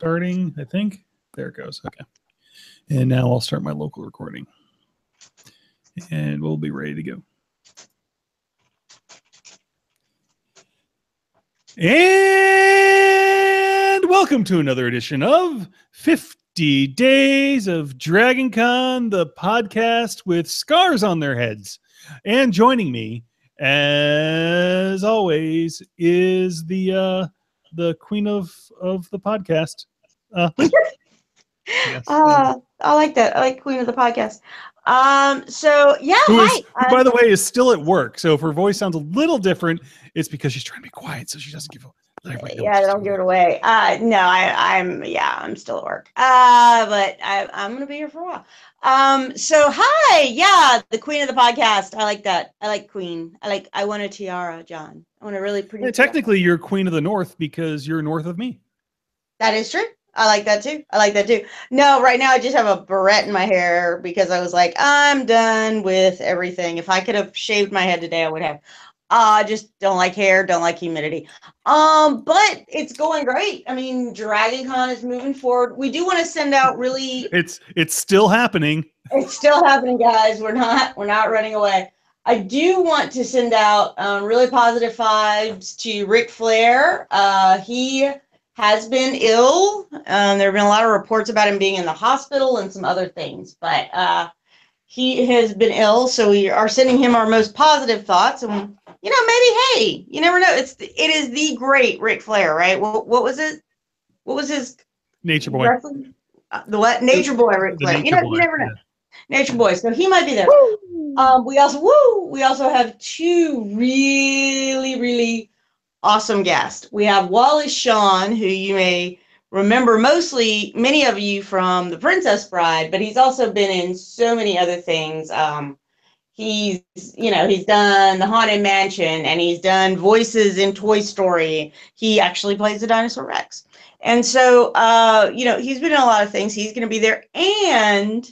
starting, I think. There it goes. Okay. And now I'll start my local recording. And we'll be ready to go. And welcome to another edition of 50 Days of Dragoncon, the podcast with scars on their heads. And joining me, as always, is the queen of the podcast. Yes. I like that. I like queen of the podcast. So yeah, who, by the way, is still at work. So if her voice sounds a little different, it's because she's trying to be quiet, so she doesn't give. Yeah, don't give it away. No, I'm still at work. But I'm gonna be here for a while. So hi, yeah, the queen of the podcast. I like that. I like queen. I want a tiara, John. I want a really pretty. Yeah, technically, you're queen of the north because you're north of me. That is true. I like that too. No, right now I just have a barrette in my hair because I was like, I'm done with everything. If I could have shaved my head today, I would have. Just don't like hair, don't like humidity. But it's going great. I mean, Dragoncon is moving forward. We do want to send out really. It's still happening. It's still happening, guys. We're not running away. I do want to send out really positive vibes to Ric Flair. He has been ill. There have been a lot of reports about him being in the hospital and some other things, but he has been ill, so we are sending him our most positive thoughts. And maybe, hey, you never know. It is the great Ric Flair, right? What was it? What was his Nature Boy? The what? Nature Boy, Ric Flair. You never know. Nature Boy. So he might be there. We also have two really, really awesome guest. We have Wallace Shawn, who you may remember many of you from The Princess Bride, but he's also been in so many other things. He's done The Haunted Mansion, and he's done voices in Toy Story. He actually plays the Dinosaur Rex. And so, he's been in a lot of things. He's going to be there. And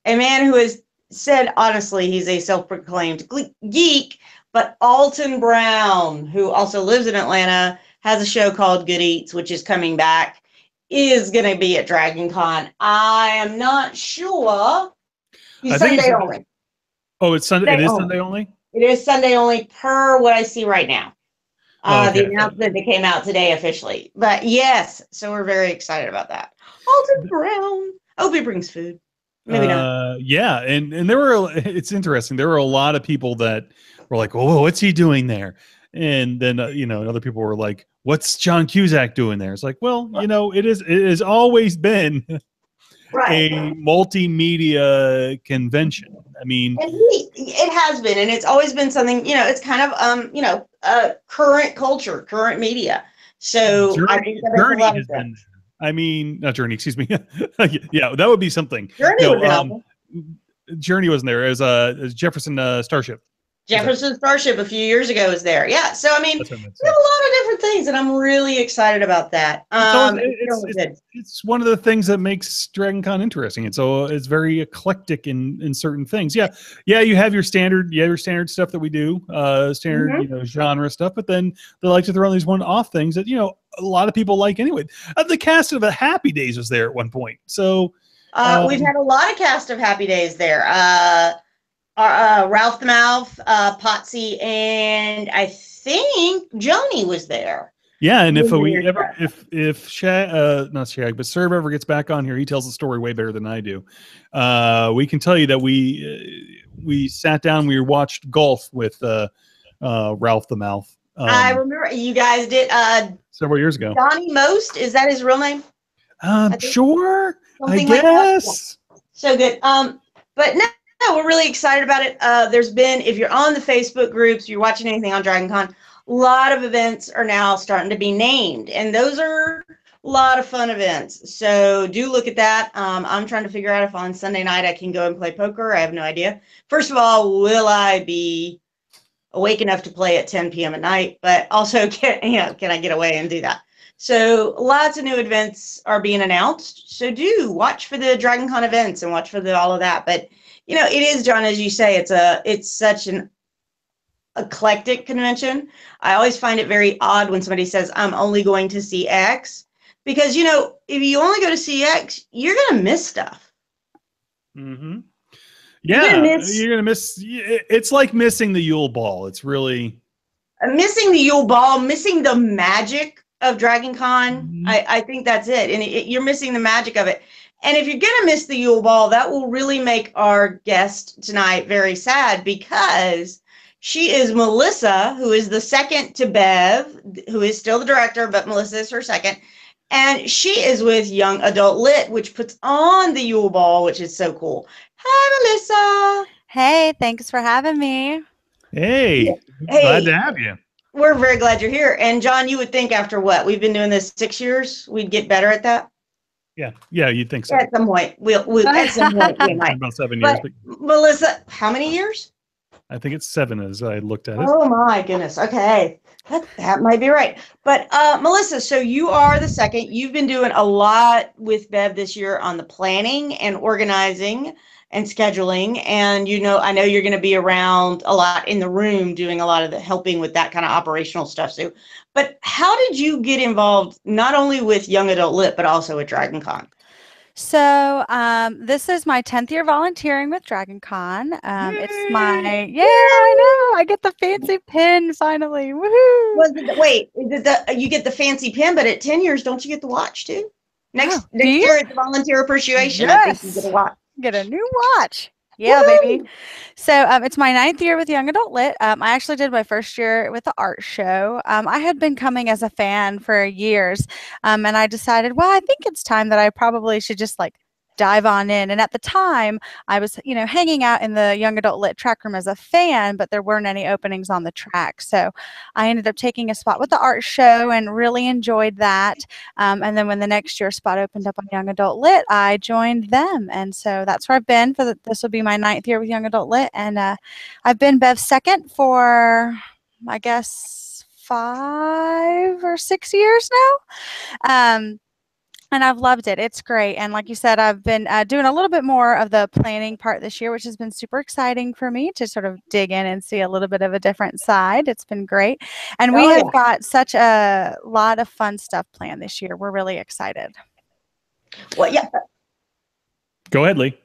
a man who has said, honestly, he's a self-proclaimed geek, but Alton Brown, who also lives in Atlanta, has a show called Good Eats, which is coming back, is going to be at Dragoncon. I am not sure. He's Sunday only. Oh, it's Sunday. It is Sunday only? It is Sunday only per what I see right now. The announcement that came out today officially. But yes, so we're very excited about that. Alton Brown. I hope he brings food. Maybe not. Yeah, and it's interesting. There were a lot of people that were like, "Oh, what's he doing there?" And then other people were like, "What's John Cusack doing there?" It's like, well, it has always been a multimedia convention. I mean, it has been, and it's always been something. It's kind of current culture, current media. So I think that Journey has been. I mean, not Journey. Excuse me. Yeah, that would be something. Journey wasn't there. It was Jefferson Starship. Jefferson Starship a few years ago was there. Yeah. So, I mean, there's a lot of different things, and I'm really excited about that. It's one of the things that makes Dragoncon interesting. It's very eclectic in certain things. Yeah. You have your standard stuff that we do, genre stuff, but then they like to throw in these one-off things that, a lot of people like anyway. The cast of the Happy Days was there at one point. So we've had a lot of cast of Happy Days there. Ralph the Mouth, Potsy, and I think Joni was there. Yeah, and if not Shag, but Serb ever gets back on here, he tells the story way better than I do. We can tell you that we sat down, we watched golf with Ralph the Mouth. I remember you guys did several years ago. Donnie Most, is that his real name? Sure, I guess. Like so good. But no, we're really excited about it. There's been, if you're on the Facebook groups, you're watching anything on Dragoncon, a lot of events are now starting to be named, and those are a lot of fun events. So do look at that. I'm trying to figure out if on Sunday night I can go and play poker. I have no idea. First of all, will I be awake enough to play at 10 p.m. at night? But also, can I get away and do that? So lots of new events are being announced. So do watch for the Dragoncon events and watch for all of that. But it is, John, as you say, it's such an eclectic convention. I always find it very odd when somebody says, I'm only going to see X, because, you know, if you only go to CX, you're going to miss stuff. Mm-hmm. You're gonna miss. It's like missing the Yule Ball. It's really missing the Yule Ball, missing the magic of Dragoncon. Mm-hmm. I think that's it, and you're missing the magic of it. And if you're gonna miss the Yule Ball, that will really make our guest tonight very sad, because she is Melissa, who is the second to Bev, who is still the director, but Melissa is her second. And she is with Young Adult Lit, which puts on the Yule Ball, which is so cool. Hi, Melissa. Hey, thanks for having me. Hey, glad to have you. We're very glad you're here. And John, you would think after what? We've been doing this 6 years, we'd get better at that? Yeah, you'd think so. At some point. We'll at some point we might. About 7 years. But Melissa, how many years? I think it's 7 as I looked at it. Oh my goodness. Okay. That might be right. But Melissa, so you are the second. You've been doing a lot with Bev this year on the planning and organizing and scheduling. And, you know, I know you're going to be around a lot in the room doing a lot of the helping with that kind of operational stuff. So, but how did you get involved not only with Young Adult Lit, but also with Dragoncon? So this is my 10th year volunteering with Dragoncon. It's my, I know, I get the fancy pin finally. Woohoo! Wait, is it you get the fancy pin, but at 10 years, don't you get the watch too? Next year, it's volunteer appreciation. Yes. I think you get a watch. Get a new watch. Yeah, baby. So it's my 9th year with Young Adult Lit. I actually did my first year with the art show. I had been coming as a fan for years, and I decided, well, I think it's time that I probably should just like dive on in. And at the time, I was, you know, hanging out in the Young Adult Lit track room as a fan, but there weren't any openings on the track. So I ended up taking a spot with the art show and really enjoyed that. And then when the next year spot opened up on Young Adult Lit, I joined them. And so that's where I've been for this will be my 9th year with Young Adult Lit. And I've been Bev's second for, I guess, 5 or 6 years now. And I've loved it. It's great. And like you said, I've been doing a little bit more of the planning part this year, which has been super exciting for me to sort of dig in and see a little bit of a different side. It's been great. And we have got such a lot of fun stuff planned this year. We're really excited. Well, yeah. Go ahead, Lee.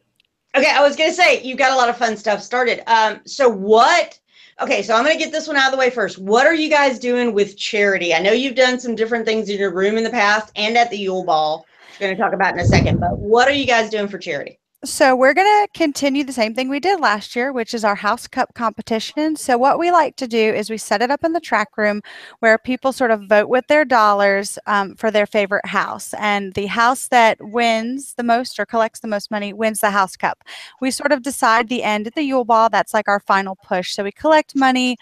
Okay, I was going to say, you got a lot of fun stuff started. Okay, so I'm going to get this one out of the way first. What are you guys doing with charity? I know you've done some different things in your room in the past and at the Yule Ball, which we're going to talk about in a second, but what are you guys doing for charity? So we're going to continue the same thing we did last year, which is our house cup competition. So what we like to do is we set it up in the track room where people sort of vote with their dollars for their favorite house. And the house that wins the most or collects the most money wins the house cup. We sort of decide the end at the Yule Ball. That's like our final push. So we collect money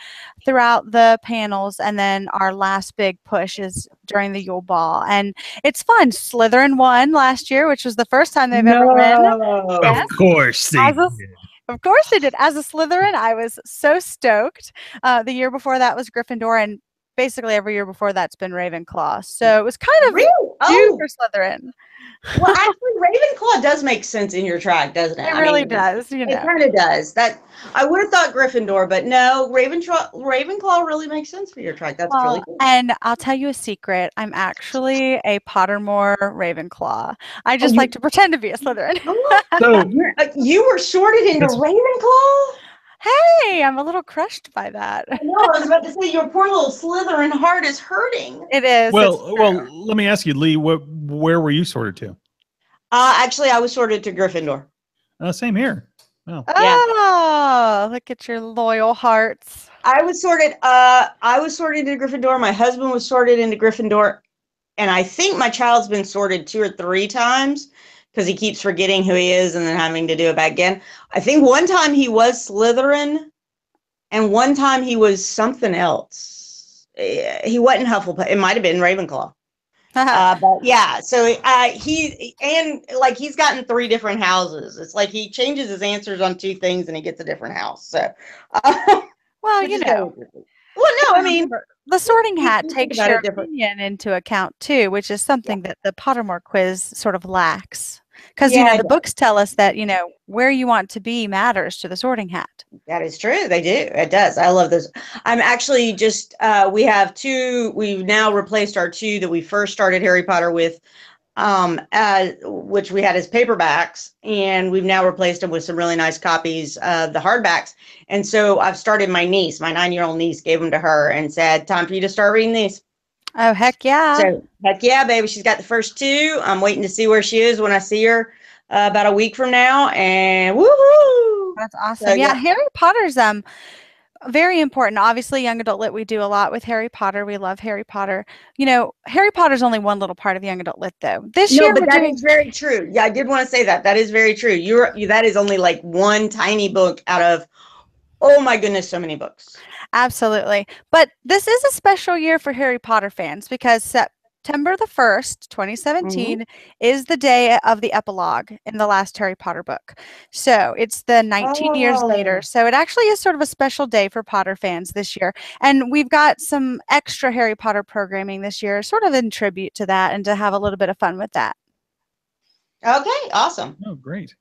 throughout the panels, and then our last big push is during the Yule Ball. And it's fun. Slytherin won last year, which was the first time they've ever won. Yes. Of course they did. Of course they did. As a Slytherin, I was so stoked. The year before that was Gryffindor, and basically every year before that's been Ravenclaw. So it was kind of due for Slytherin. Well, actually, Ravenclaw does make sense in your track, doesn't it? It really does. You know. It kind of does. That I would have thought Gryffindor, but no, Ravenclaw really makes sense for your track. That's really cool. And I'll tell you a secret. I'm actually a Pottermore Ravenclaw. I just like to pretend to be a Slytherin. So you were sorted into Ravenclaw? Hey, I'm a little crushed by that. I know. I was about to say your poor little Slytherin heart is hurting. It is. Well, let me ask you, Lee. Where were you sorted to? Actually, I was sorted to Gryffindor. Same here. Oh, yeah. Look at your loyal hearts. I was sorted into Gryffindor. My husband was sorted into Gryffindor, and I think my child's been sorted 2 or 3 times, because he keeps forgetting who he is and then having to do it back again. I think one time he was Slytherin, and one time he was something else. He wasn't Hufflepuff. It might have been Ravenclaw. But yeah, so he's gotten 3 different houses. It's like he changes his answers on 2 things and he gets a different house. So, well, you know. Well, no, I mean, the sorting hat takes your opinion into account too, which is something that the Pottermore quiz sort of lacks. Because, you know, the books tell us that, you know, where you want to be matters to the Sorting Hat. That is true. They do. It does. I love those. I'm actually just, we have two, we've now replaced our two that we first started Harry Potter with, which we had as paperbacks, and we've now replaced them with some really nice copies of the hardbacks. And so I've started my niece, my 9-year-old niece, gave them to her and said, time for you to start reading these. Oh, heck yeah. So, heck yeah, baby. She's got the first two. I'm waiting to see where she is when I see her about a week from now. And woohoo! That's awesome. So, yeah, Harry Potter's very important. Obviously, Young Adult Lit, we do a lot with Harry Potter. We love Harry Potter. You know, Harry Potter's only one little part of Young Adult Lit, though. This year, but that is very true. Yeah, I did want to say that. That is very true. That is only like one tiny book out of, oh my goodness, so many books. Absolutely. But this is a special year for Harry Potter fans because September the 1st, 2017 is the day of the epilogue in the last Harry Potter book. So it's the 19 years later. So it actually is sort of a special day for Potter fans this year. And we've got some extra Harry Potter programming this year, sort of in tribute to that and to have a little bit of fun with that. Okay, awesome. Oh, great.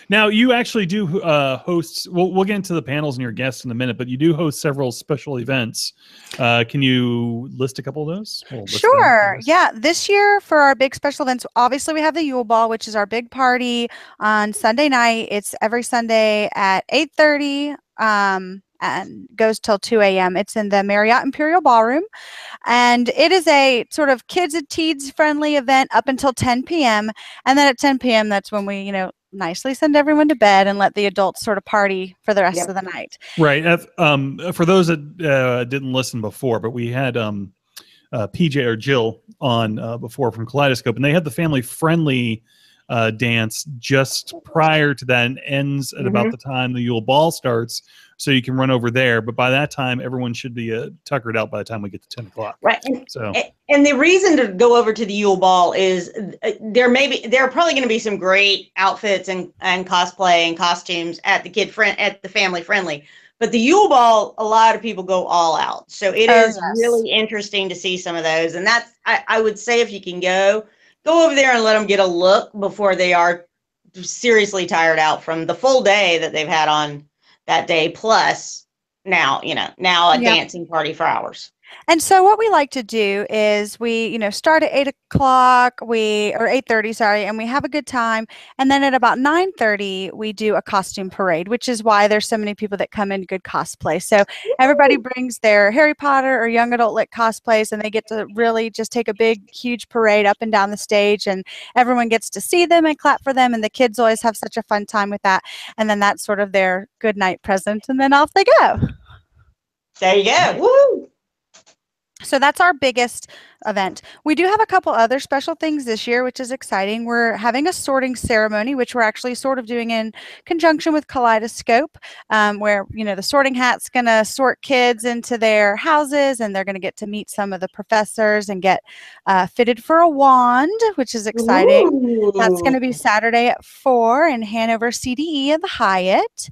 Now, you actually do host, we'll get into the panels and your guests in a minute, but you do host several special events. Can you list a couple of those? Sure. Yeah. This year for our big special events, obviously we have the Yule Ball, which is our big party on Sunday night. It's every Sunday at 8:30 and goes till 2 a.m. It's in the Marriott Imperial Ballroom. And it is a sort of kids and teens friendly event up until 10 p.m. And then at 10 p.m., that's when we, you know, nicely send everyone to bed and let the adults sort of party for the rest of the night. Right. For those that didn't listen before, but we had PJ or Jill on before from Kaleidoscope, and they had the family friendly dance just prior to that and ends at about the time the Yule Ball starts. So you can run over there, but by that time, everyone should be tuckered out by the time we get to 10 o'clock. Right. And the reason to go over to the Yule Ball is there are probably going to be some great outfits and cosplay and costumes at the family friendly. But the Yule Ball, a lot of people go all out. So it is really interesting to see some of those. And that's, I would say, if you can go over there and let them get a look before they are seriously tired out from the full day that they've had on that day, plus now a dancing party for hours. And so what we like to do is we, you know, start at 8 o'clock, or 8:30, sorry, and we have a good time. And then at about 9:30, we do a costume parade, which is why there's so many people that come in good cosplay. So everybody brings their Harry Potter or Young Adult Lit cosplays, and they get to really just take a big, huge parade up and down the stage, and everyone gets to see them and clap for them. And the kids always have such a fun time with that. And then that's sort of their good night present, and then off they go. There you go. Woo! So that's our biggest event. We do have a couple other special things this year, which is exciting. We're having a sorting ceremony, which we're actually sort of doing in conjunction with Kaleidoscope, where, you know, the sorting hat's going to sort kids into their houses, and they're going to get to meet some of the professors and get fitted for a wand, which is exciting. Ooh. That's going to be Saturday at 4 in Hanover CDE at the Hyatt.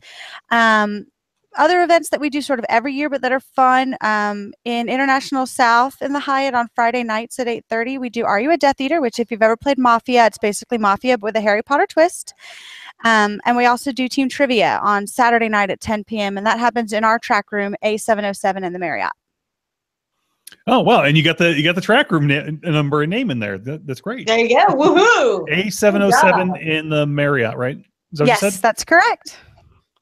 Other events that we do sort of every year, but that are fun, in International South in the Hyatt on Friday nights at 8:30, we do Are You a Death Eater, which if you've ever played Mafia, it's basically Mafia but with a Harry Potter twist. And we also do Team Trivia on Saturday night at 10 p.m. and that happens in our track room A707 in the Marriott. Oh wow! And you got the track room number and name in there. That's great. There you go. Woohoo! A707 in the Marriott, right? Is that yes, what you said? That's correct.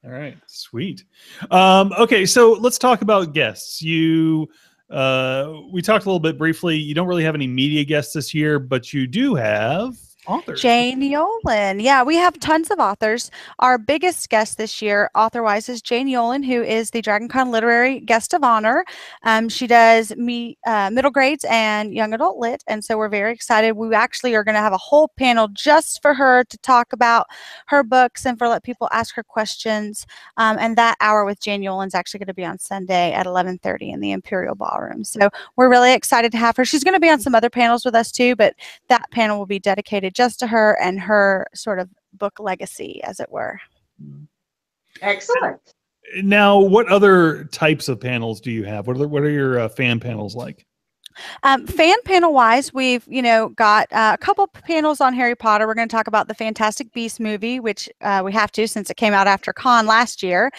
All right, sweet. Okay, so let's talk about guests. We talked a little bit briefly. You don't really have any media guests this year, but you do have authors. Jane Yolen. Yeah, we have tons of authors. Our biggest guest this year, author-wise, is Jane Yolen, who is the Dragoncon Literary Guest of Honor. She does middle grades and young adult lit, and so we're very excited. We actually are going to have a whole panel just for her to talk about her books and for let people ask her questions. And that hour with Jane Yolen is actually going to be on Sunday at 11:30 in the Imperial Ballroom. So we're really excited to have her. She's going to be on some other panels with us too, but that panel will be dedicated just to her and her sort of book legacy, as it were. Excellent. Now, what other types of panels do you have? What are your fan panels like? Fan panel wise, we've got a couple panels on Harry Potter. We're going to talk about the Fantastic Beasts movie, which we have to since it came out after Con last year.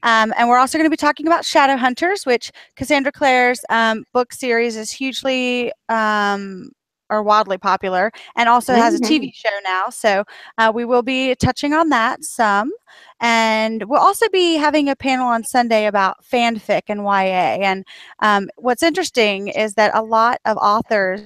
And we're also going to be talking about Shadowhunters, which Cassandra Clare's book series is hugely or wildly popular, and also has a TV show now. So we will be touching on that some. And we'll also be having a panel on Sunday about fanfic and YA. And what's interesting is that a lot of authors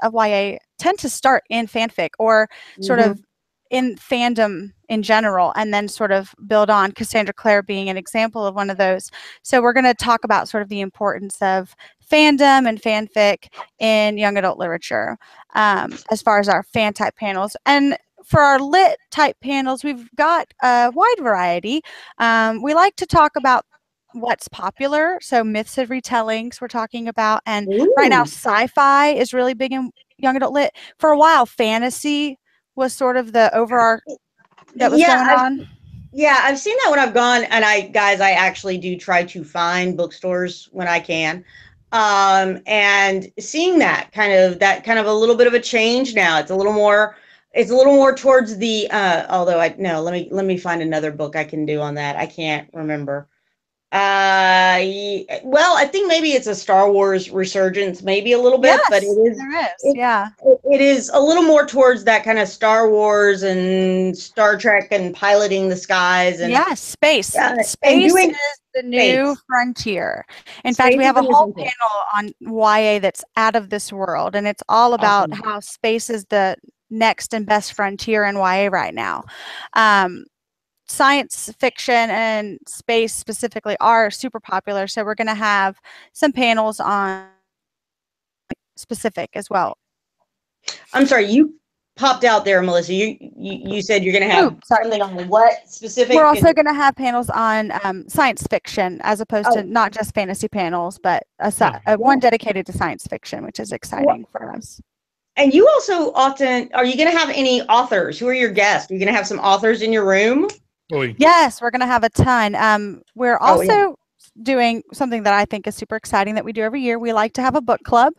of YA tend to start in fanfic or sort of in fandom in general, and then sort of build on, Cassandra Clare being an example of one of those. So we're going to talk about sort of the importance of fandom and fanfic in young adult literature as far as our fan type panels. And for our lit type panels, we've got a wide variety. We like to talk about what's popular. So myths and retellings we're talking about. And right now, sci-fi is really big in young adult lit. For a while, fantasy was sort of the overarch that was going on. Yeah, I've seen that when I've gone, and I actually do try to find bookstores when I can. And seeing that kind of a little bit of a change now. It's a little more towards the let me find another book I can do on that. I can't remember. Well, I think maybe it's a Star Wars resurgence, maybe a little bit, but it is a little more towards that kind of Star Wars and Star Trek and piloting the skies and space. Space is the new frontier. In fact, we have a whole panel on YA that's out of this world, and it's all about how space is the next and best frontier in YA right now. Science fiction and space specifically are super popular, so we're going to have some panels on specific as well. I'm sorry, you popped out there, Melissa. You said you're going to have something on what specific? We're also going to have panels on science fiction, as opposed to not just fantasy panels, but one dedicated to science fiction, which is exciting for us. And you also often, are you going to have any authors? Who are your guests? Are you going to have some authors in your room? Bowie. Yes, we're going to have a ton. We're also doing something that I think is super exciting that we do every year. We like to have a book club.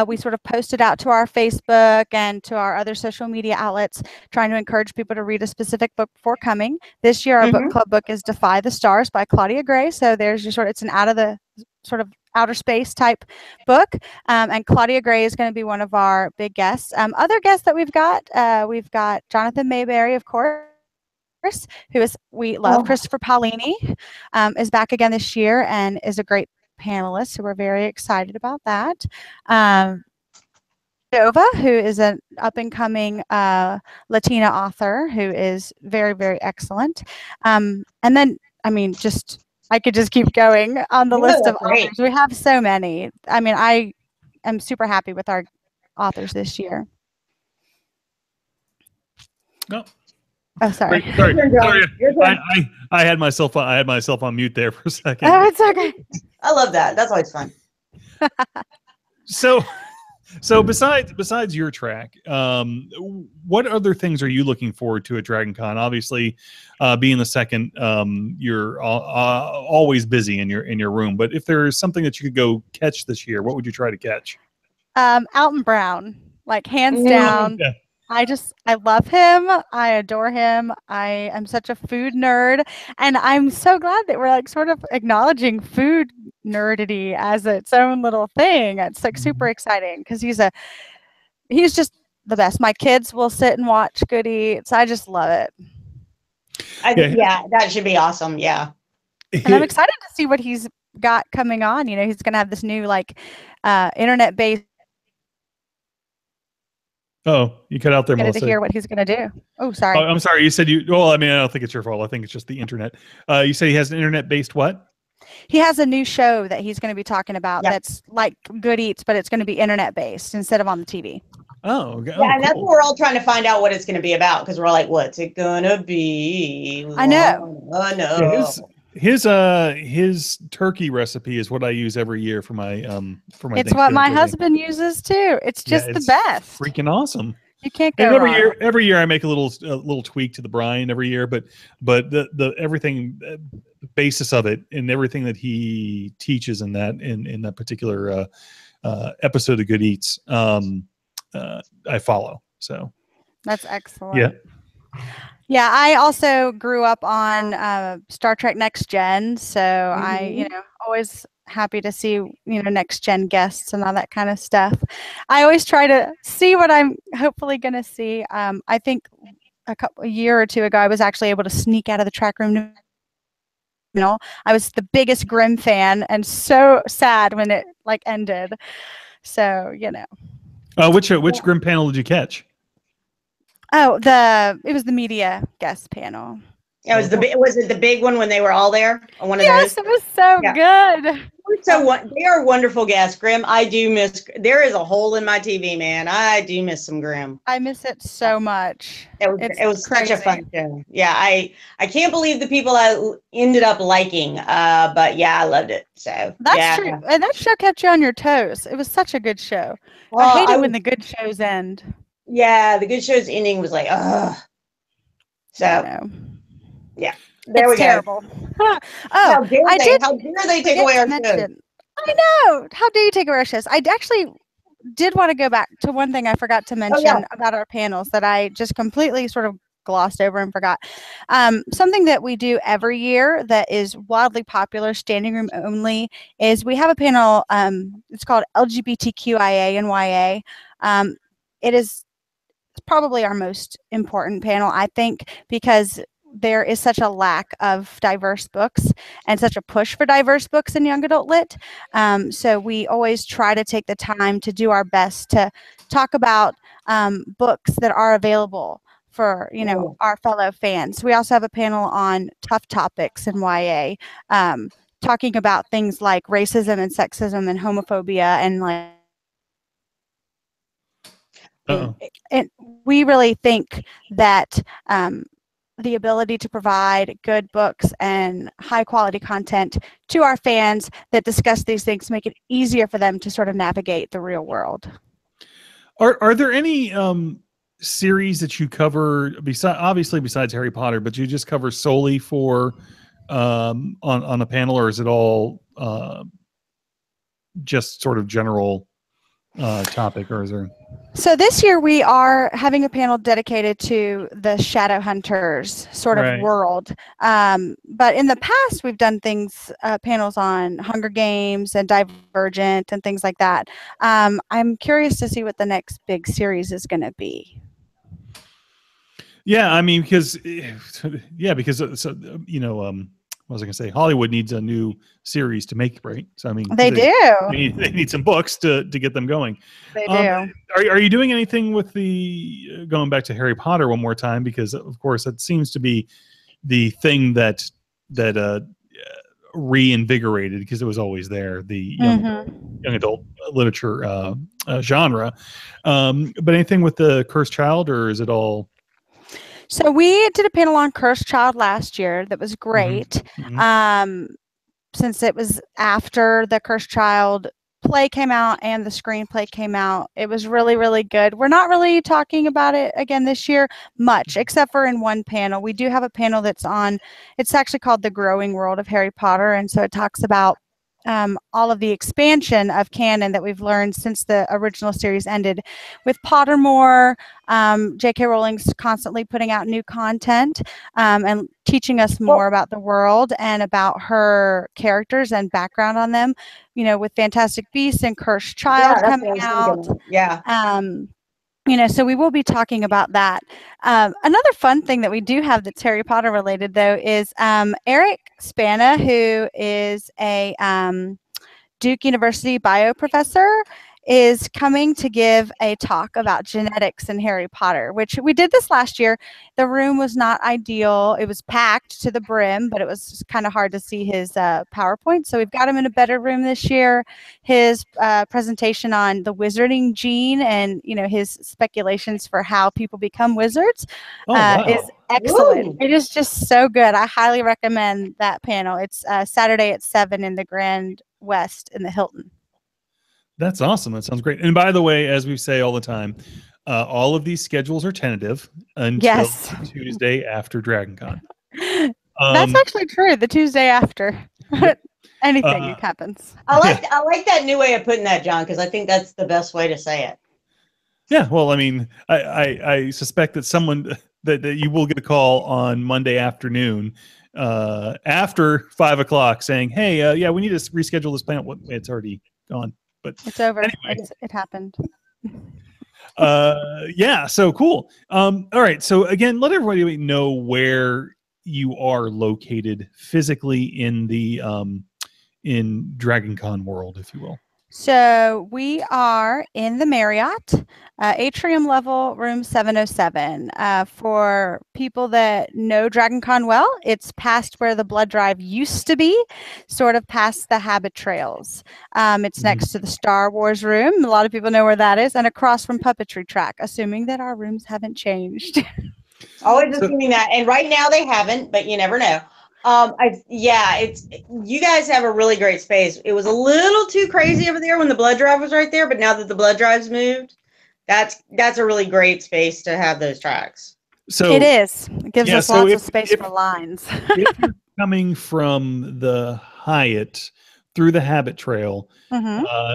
We sort of post it out to our Facebook and to our other social media outlets, trying to encourage people to read a specific book before coming. This year, our book club book is Defy the Stars by Claudia Gray. So there's your it's an out of the sort of outer space type book. And Claudia Gray is going to be one of our big guests. Other guests that we've got Jonathan Mayberry, of course, we love. Christopher Paolini is back again this year and is a great panelist, so we're very excited about that. Dova, who is an up-and-coming Latina author who is very, very excellent. And then, I could just keep going on the list of authors. We have so many. I am super happy with our authors this year. No. Oh, sorry. Sorry. I had myself on mute there for a second. Oh, it's okay. I love that. That's always fun. So besides your track, what other things are you looking forward to at Dragoncon? Obviously, being the second, you're always busy in your room. But if there is something that you could go catch this year, what would you try to catch? Alton Brown, hands down. Yeah. I love him. I adore him. I am such a food nerd, and I'm so glad that we're sort of acknowledging food nerdity as its own little thing. It's super exciting because he's just the best. My kids will sit and watch Good Eats. I just love it. I think that should be awesome. Yeah, and I'm excited to see what he's got coming on. He's going to have this new internet-based. Oh, you cut out there, Melissa. To hear what he's going to do. Oh, sorry. Oh, I'm sorry. You said well, I don't think it's your fault. I think it's just the internet. You say he has an internet-based what? He has a new show that he's going to be talking about that's like Good Eats, but it's going to be internet-based instead of on the TV. Oh, okay. Yeah, and that's what we're all trying to find out what it's going to be about, because we're like, what's it going to be? I know. I know. Yeah, his turkey recipe is what I use every year for my It's what my husband uses too. It's just the best. Freaking awesome. You can't go wrong. Every year I make a little tweak to the brine every year, but the everything, the basis of it and everything that he teaches in that particular episode of Good Eats, I follow. So that's excellent. Yeah. Yeah, I also grew up on Star Trek Next Gen, so I, always happy to see, next gen guests and all that kind of stuff. I always try to see what I'm hopefully going to see. I think a year or two ago, I was actually able to sneak out of the track room. I was the biggest Grimm fan, and so sad when it ended. So which Grimm panel did you catch? Oh, it was the media guest panel. It was was it the big one when they were all there? One of yes, those? It was so good. They are wonderful guests. Grimm, I do miss. There is a hole in my TV, man. I do miss some Grimm. I miss it so much. It was such a fun show. Yeah, I can't believe the people I ended up liking. But yeah, I loved it. So that's true. And that show kept you on your toes. It was such a good show. Well, I hate it when the good shows end. Yeah, the good show's ending was like, ugh. So yeah, there we terrible. go. How dare they take away our shows? I know. How dare you take away our shows? I actually did want to go back to one thing I forgot to mention about our panels that I just completely sort of glossed over and forgot. Something that we do every year that is wildly popular, standing room only, is we have a panel. It's called LGBTQIA and YA. It is probably our most important panel, I think, because there is such a lack of diverse books and such a push for diverse books in young adult lit. So we always try to take the time to do our best to talk about books that are available for our fellow fans. We also have a panel on tough topics in YA, talking about things like racism and sexism and homophobia and and we really think that the ability to provide good books and high quality content to our fans that discuss these things make it easier for them to sort of navigate the real world. Are there any series that you cover besides Harry Potter, but you just cover solely for on a panel, or is it all just sort of general topic, or is there? So this year we are having a panel dedicated to the Shadowhunters sort of world. But in the past we've done panels on Hunger Games and Divergent and things like that. I'm curious to see what the next big series is going to be. Yeah, I mean, because what was I going to say? Hollywood needs a new series to make, right? So I mean, they do. They need some books to get them going. They do. Are you doing anything with going back to Harry Potter one more time? Because of course that seems to be the thing that reinvigorated, because it was always there, the young adult literature genre. But anything with the Cursed Child, or is it all? So we did a panel on Cursed Child last year that was great. Since it was after the Cursed Child play came out and the screenplay came out, it was really, really good. We're not really talking about it again this year much, except for in one panel. We do have a panel it's actually called The Growing World of Harry Potter, and so it talks about all of the expansion of canon that we've learned since the original series ended. With Pottermore, J.K. Rowling's constantly putting out new content and teaching us more about the world and about her characters and background on them. With Fantastic Beasts and Cursed Child coming out. So we will be talking about that. Another fun thing that we do have that's Harry Potter related, though, is Eric Spana, who is a Duke University bio professor, is coming to give a talk about genetics in Harry Potter, which we did this last year. The room was not ideal. It was packed to the brim, but it was kind of hard to see his PowerPoint. So we've got him in a better room this year. His presentation on the wizarding gene and, his speculations for how people become wizards is excellent. Woo! It is just so good. I highly recommend that panel. It's Saturday at 7 in the Grand West in the Hilton. That's awesome. That sounds great. And by the way, as we say all the time, all of these schedules are tentative until Tuesday after Dragoncon. That's actually true. The Tuesday after. Anything happens. I like that new way of putting that, John, because I think that's the best way to say it. Yeah, well, I mean, I suspect that someone that you will get a call on Monday afternoon after 5 o'clock saying, "Hey, yeah, we need to reschedule this plan." Well, it's already gone, but It's over. Anyway. It happened. Yeah, so cool. All right, so again, let everybody know where you are located physically in the in Dragoncon world, if you will. So we are in the Marriott, atrium level, room 707. For people that know Dragoncon well, it's past where the blood drive used to be, sort of past the habit trails. It's next to the Star Wars room. A lot of people know where that is, and across from puppetry track, assuming that our rooms haven't changed. Always assuming that, and right now they haven't, but you never know. It's you guys have a really great space. It was a little too crazy over there when the blood drive was right there, but now that the blood drive's moved, that's a really great space to have those tracks. So it is. It gives us lots of space for lines. If you're coming from the Hyatt through the Habit Trail,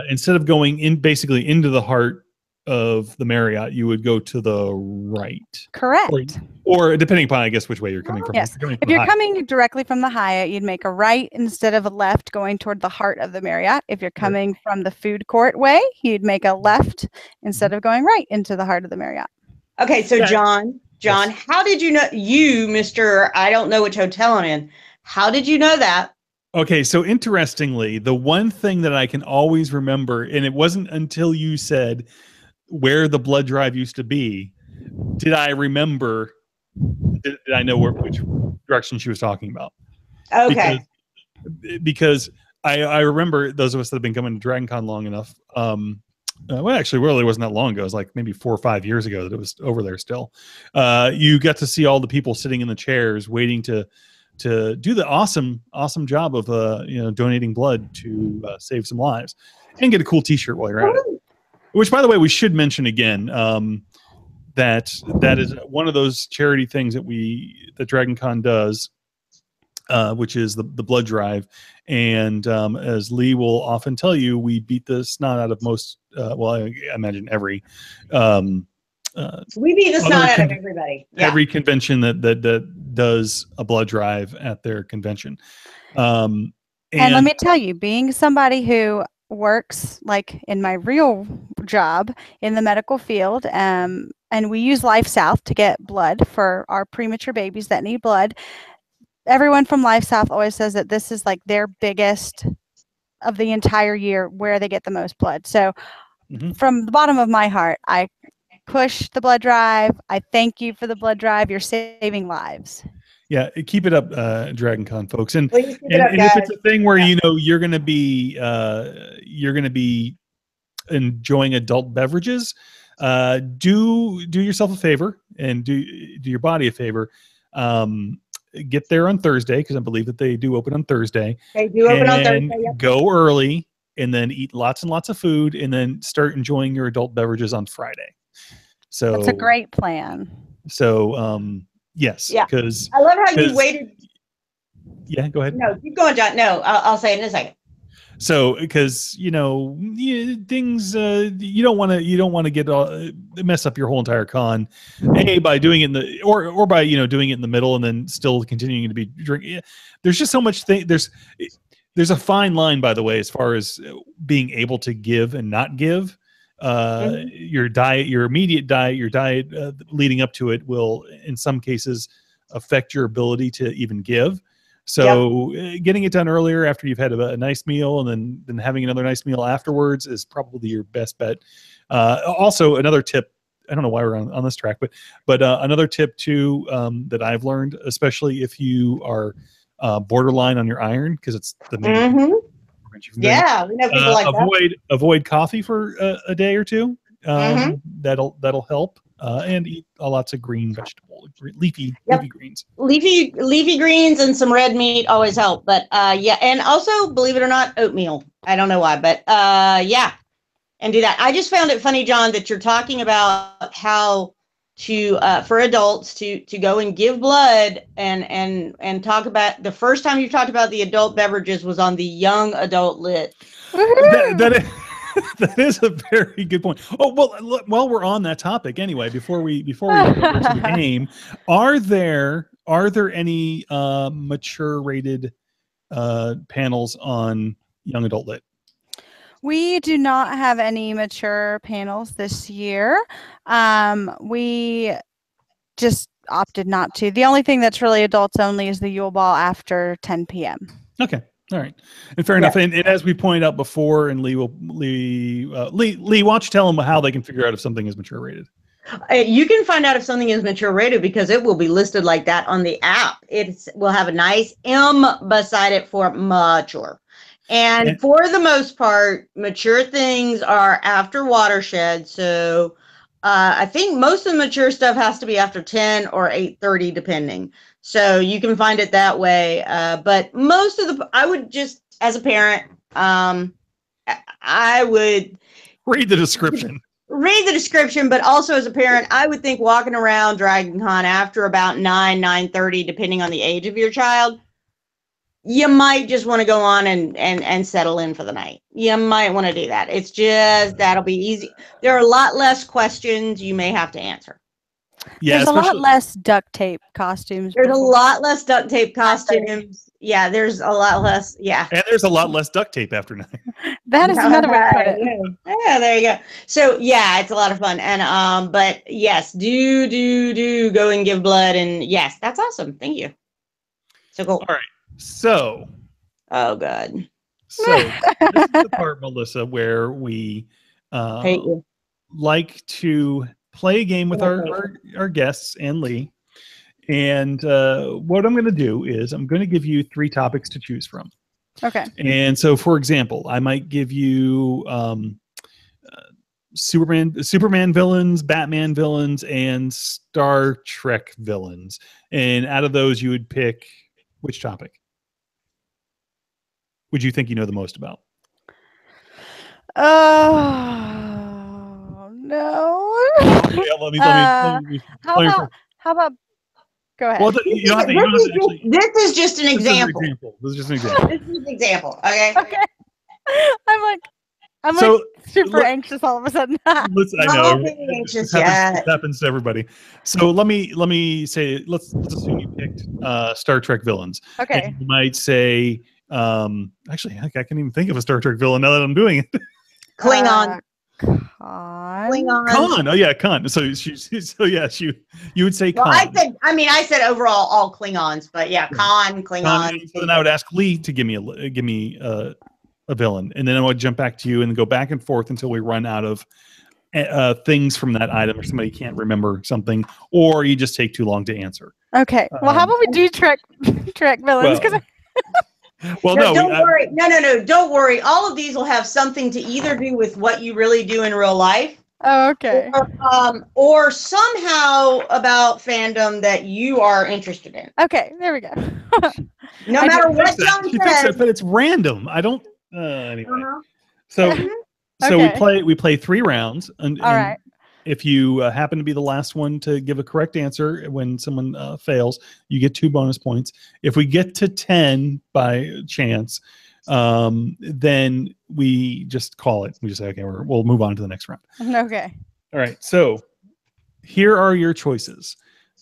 instead of going in basically into the heart of the Marriott, you would go to the right. Correct. Or depending upon, I guess, which way you're coming from. Yes. If you're coming directly from the Hyatt, you'd make a right instead of a left going toward the heart of the Marriott. If you're coming from the food court way, you'd make a left instead of going right into the heart of the Marriott. Okay, so John, yes. How did you know, Mr. I don't know which hotel I'm in, how did you know that? Okay, so interestingly, the one thing that I can always remember, and it wasn't until you said where the blood drive used to be, did I remember, did I know which direction she was talking about. Okay. Because I remember those of us that have been coming to Dragoncon long enough, well, actually, really wasn't that long ago. It was like maybe 4 or 5 years ago that it was over there still. You got to see all the people sitting in the chairs waiting to do the awesome job of donating blood to save some lives and get a cool t-shirt while you're at it. Which, by the way, we should mention again, that is one of those charity things that Dragoncon does, which is the blood drive. And as Lee will often tell you, we beat the snot out of most, I imagine every. We beat the snot out of everybody. Yeah. Every convention that does a blood drive at their convention. And let me tell you, being somebody who works like in my real job in the medical field, and we use Life South to get blood for our premature babies that need blood. Everyone from Life South always says that this is like their biggest of the entire year where they get the most blood. So from the bottom of my heart, I push the blood drive. I thank you for the blood drive. You're saving lives. Yeah, keep it up, Dragoncon folks. And if it's a thing where you're going to be enjoying adult beverages, do yourself a favor and do your body a favor. Get there on Thursday, because I believe that they do open on Thursday. They do open on Thursday. Yep. Go early and then eat lots and lots of food, and then start enjoying your adult beverages on Friday. So that's a great plan. So yes, because I love how you waited. Yeah, go ahead. No, keep going, John. No, I'll say it in a second. So, because things you don't want to get mess up your whole entire con, by doing it in the or by doing it in the middle and then still continuing to be drinking. There's just so much there's a fine line, by the way, as far as being able to give and not give. Your diet, your immediate diet, your diet leading up to it will, in some cases, affect your ability to even give. So getting it done earlier after you've had a nice meal and then having another nice meal afterwards is probably your best bet. Also, another tip, I don't know why we're on this track, but another tip too that I've learned, especially if you are borderline on your iron, because it's the main yeah, we know people like that. Avoid coffee for a day or two. That'll help. And eat lots of green vegetables, leafy greens. Leafy greens and some red meat always help. But and also, believe it or not, oatmeal. I don't know why, but and do that. I just found it funny, John, that you're talking about how for adults to go and give blood and talk about the first time you talked about the adult beverages was on the young adult lit. That is a very good point. Oh, well, while we're on that topic anyway, before we go over to the game, are there any mature rated panels on young adult lit? We do not have any mature panels this year. We just opted not to. The only thing that's really adults only is the Yule Ball after 10 p.m. Okay. All right. And fair enough. And as we pointed out before, and Lee, why don't you tell them how they can figure out if something is mature rated? You can find out if something is mature rated because it will be listed like that on the app. It will have a nice M beside it for mature. And for the most part, mature things are after watershed. So I think most of the mature stuff has to be after 10 or 8:30, depending. So you can find it that way. But most of I would just, as a parent, I would read the description. Read the description, but also as a parent, I would think walking around Dragoncon after about 9:30, depending on the age of your child, you might just want to go on and settle in for the night. You might want to do that. It's just, that'll be easy. There are a lot less questions you may have to answer. Yeah, there's a lot less duct tape costumes. There's a lot less duct tape costumes. Yeah, there's a lot less. Yeah. And there's a lot less duct tape after 9. That is another way to put it. Yeah, there you go. So yeah, it's a lot of fun. And but yes, do go and give blood. And yes, that's awesome. Thank you. So cool. All right. So. Oh God. So this is the part, Melissa, where we like to play a game with our guests and Lee. And what I'm going to do is I'm going to give you 3 topics to choose from. Okay. And so, for example, I might give you Superman villains, Batman villains, and Star Trek villains. And out of those, you would pick which topic would you think you know the most about? Oh no! Yeah, let me how about? Go ahead. Well, this is just an example. This is just an example. This is an example. Okay. Okay. I'm super anxious all of a sudden. I know. It happens to everybody. So let me say, let's assume you picked Star Trek villains. Okay. And you might say, actually, I can't even think of a Star Trek villain now that I'm doing it. Klingon. Klingon. Oh yeah, Khan. So you would say Khan. Well, I said overall all Klingons, but yeah, Klingon. So then I would ask Lee to give me a villain, and then I would jump back to you and go back and forth until we run out of things from that item, or somebody can't remember something, or you just take too long to answer. Okay. Well, how about we do Trek villains? Well, don't worry. No. Don't worry. All of these will have something to either do with what you really do in real life. Oh, okay. Or somehow about fandom that you are interested in. Okay, there we go. No matter what John says. But it's random. I don't. Anyway. So Okay. we play 3 rounds. And right. If you happen to be the last one to give a correct answer when someone fails, you get 2 bonus points. If we get to 10 by chance, then we just call it. We just say, okay, we'll move on to the next round. Okay. All right. So here are your choices: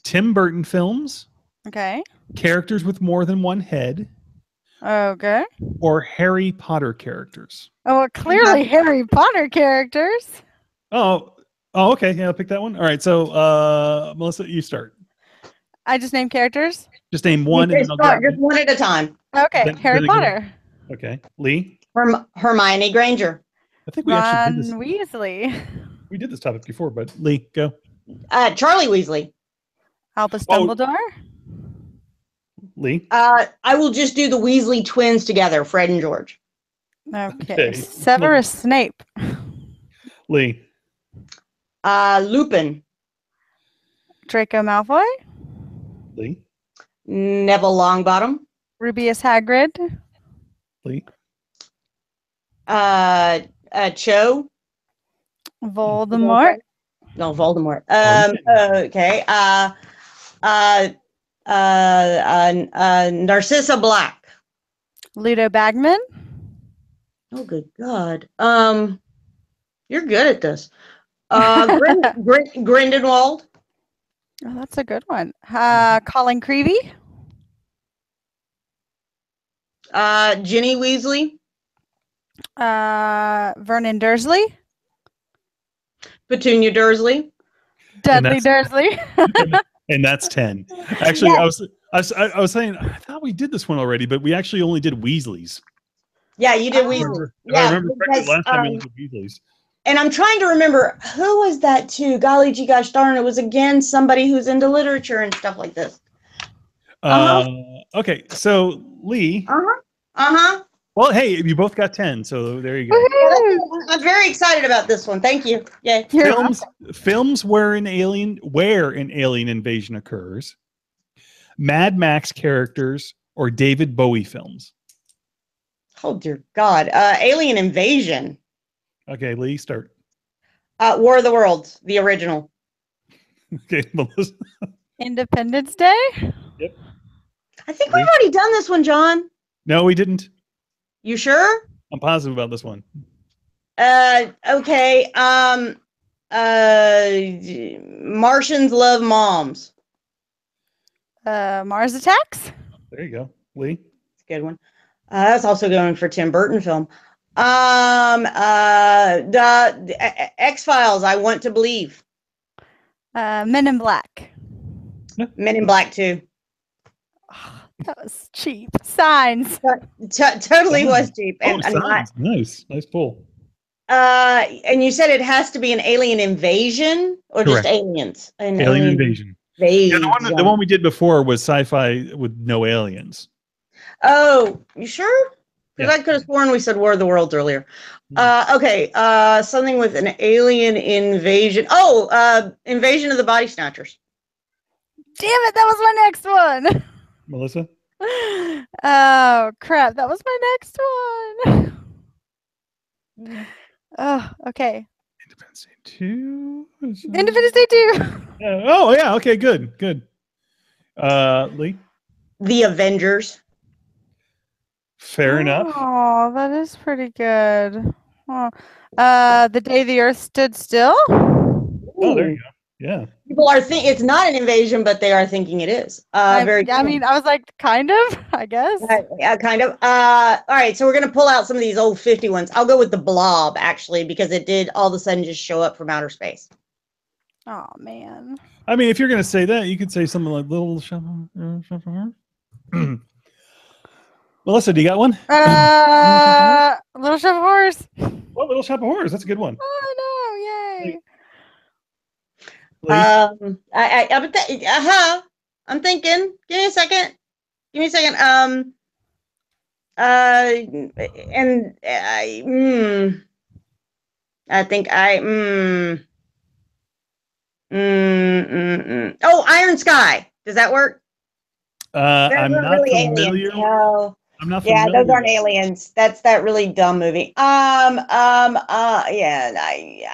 Tim Burton films. Okay. Characters with more than one head. Okay. Or Harry Potter characters. Oh, well, clearly Harry Potter characters. Oh, okay. Yeah, I'll pick that one. All right. So, Melissa, you start. I just name characters? Just name one. Just one at a time. Okay. Harry Potter. Okay. Lee? Hermione Granger. I think we actually did this. Weasley. We did this topic before, but Lee, go. Charlie Weasley. Albus Dumbledore. Lee? I will just do the Weasley twins together, Fred and George. Okay. Severus Snape. Lee? Lupin. Draco Malfoy. Lee? Neville Longbottom. Rubeus Hagrid. Lee? Cho. Voldemort. No, Voldemort. Okay. Okay. Narcissa Black. Ludo Bagman. Oh, good God. You're good at this. Grindelwald. Oh, that's a good one. Colin Creevy. Ginny Weasley. Vernon Dursley. Petunia Dursley. Dudley Dursley. And that's 10. Actually, yes. I was saying, I thought we did this one already, but we actually only did Weasleys. Yeah, you did Weasleys. I remember correctly, last time we only did Weasleys. And I'm trying to remember, who was that too? Golly gee gosh darn, it was again somebody who's into literature and stuff like this. Okay, so Lee. Well, hey, you both got 10, so there you go. I'm very excited about this one. Thank you. Yay. Films where an alien invasion occurs. Mad Max characters or David Bowie films. Oh dear God. Alien invasion. Okay, Lee, start. War of the Worlds, the original. Okay, Melissa. Independence Day. Yep. I think we've already done this one, John. No, we didn't. You sure? I'm positive about this one. Okay. Martians love moms. Mars Attacks. There you go, Lee. It's a good one. That's also going for Tim Burton film. The X-Files, I Want to Believe. Men in Black. Men in Black 2. Oh, that was cheap. Signs. Totally was cheap. And Signs. Nice pull. And you said it has to be an alien invasion or Correct. Just aliens? Alien invasion. Yeah, the one we did before was sci-fi with no aliens. Oh, you sure? Because I could have sworn we said War of the Worlds earlier. Okay, something with an alien invasion. Oh, Invasion of the Body Snatchers. Damn it, that was my next one. Melissa? Oh, crap, that was my next one. Oh, okay. Independence Day 2? Independence Day 2. Oh, yeah, okay, good. Lee? The Avengers. Fair enough. Oh, that is pretty good. Oh. The Day the Earth Stood Still. Oh, there you go. Yeah. People are thinking it's not an invasion, but they are thinking it is. I mean, I was like, kind of, I guess. Yeah, kind of. All right, so we're going to pull out some of these old 50 ones. I'll go with the Blob, actually, because it did all of a sudden just show up from outer space. Oh, man. I mean, if you're going to say that, you could say something like Little Shop of Horrors. Melissa, do you got one? Little Shop of Horrors. Oh, Little Shop of Horrors. That's a good one. Oh, no. Yay. I'm thinking. Give me a second. Oh, Iron Sky. Does that work? I'm not really familiar. No. I'm not familiar. Yeah, those aren't aliens. That's that really dumb movie. Yeah,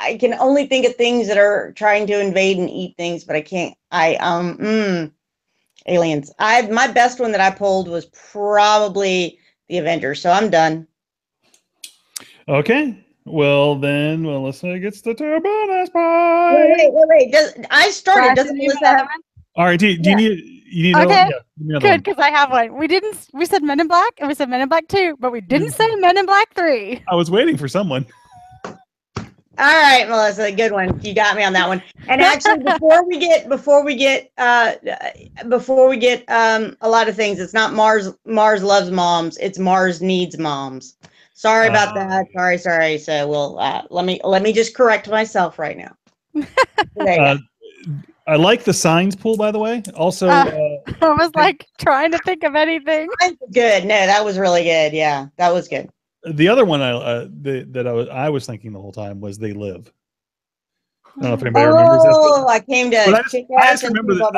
I can only think of things that are trying to invade and eat things, but I can't. Aliens. My best one that I pulled was probably the Avengers, so I'm done. Okay. Well, then Melissa gets the bonus point. Wait. I started. Doesn't Melissa have? All right. Do you need? You know, okay, yeah, good, because I have one. We said Men in Black, and we said Men in Black 2, but we didn't say Men in Black 3. I was waiting for someone. All right, Melissa, good one. You got me on that one. And actually, before we get a lot of things, it's not Mars loves moms. It's Mars needs moms. Sorry about that. Sorry. So we'll let me just correct myself right now. I like the signs pool, by the way. Also, I was like trying to think of anything. Good. No, that was really good. Yeah, that was good. The other one I was thinking the whole time was They Live. I don't know if anybody remembers that. Oh, I came to. I just remember that.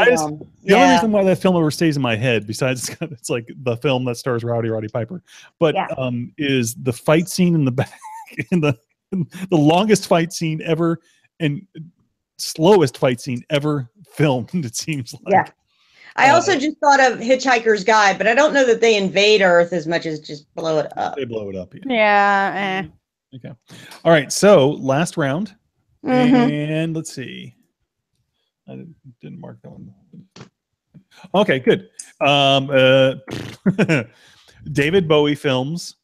The only reason why that film ever stays in my head, besides it's like the film that stars Roddy Piper, but is the fight scene in the back, in the longest fight scene ever, and slowest fight scene ever filmed. It seems like. Yeah. I also just thought of Hitchhiker's Guide, but I don't know that they invade Earth as much as just blow it up. They blow it up. Yeah. Okay. All right. So last round, and let's see. I didn't mark that one. Okay, good. David Bowie films,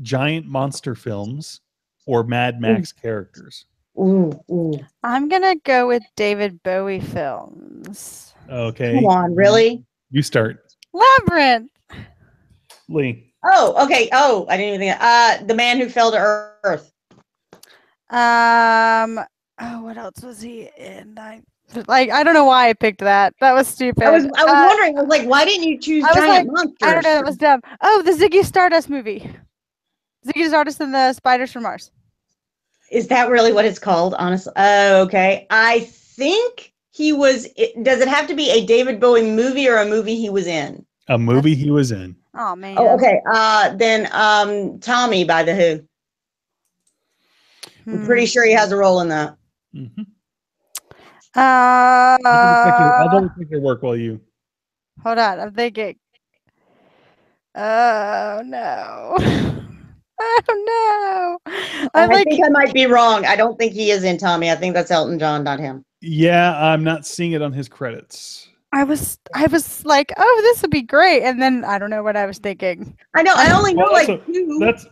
giant monster films, or Mad Max characters. I'm gonna go with David Bowie films. Okay. Come on, really? You start. Labyrinth. Lee. Oh, okay. Oh, I didn't even think. The Man Who Fell to Earth. Oh, what else was he in? I don't know why I picked that. That was stupid. I was wondering. I was like, why didn't you choose giant monsters? I don't know. That was dumb. Oh, the Ziggy Stardust movie. Ziggy Stardust and the Spiders from Mars. Is that really what it's called? Honestly. Oh, okay. I think he was. Does it have to be a David Bowie movie or a movie he was in? A movie he was in. Oh man. Oh, okay. Then Tommy by the Who. I'm pretty sure he has a role in that. Mm-hmm. I'll double check your work while you. Hold on, I'm thinking. Oh no. Oh no. I think I might be wrong. I don't think he is in Tommy. I think that's Elton John, not him. Yeah, I'm not seeing it on his credits. I was like, oh, this would be great, and then I don't know what I was thinking. I know. I only know two.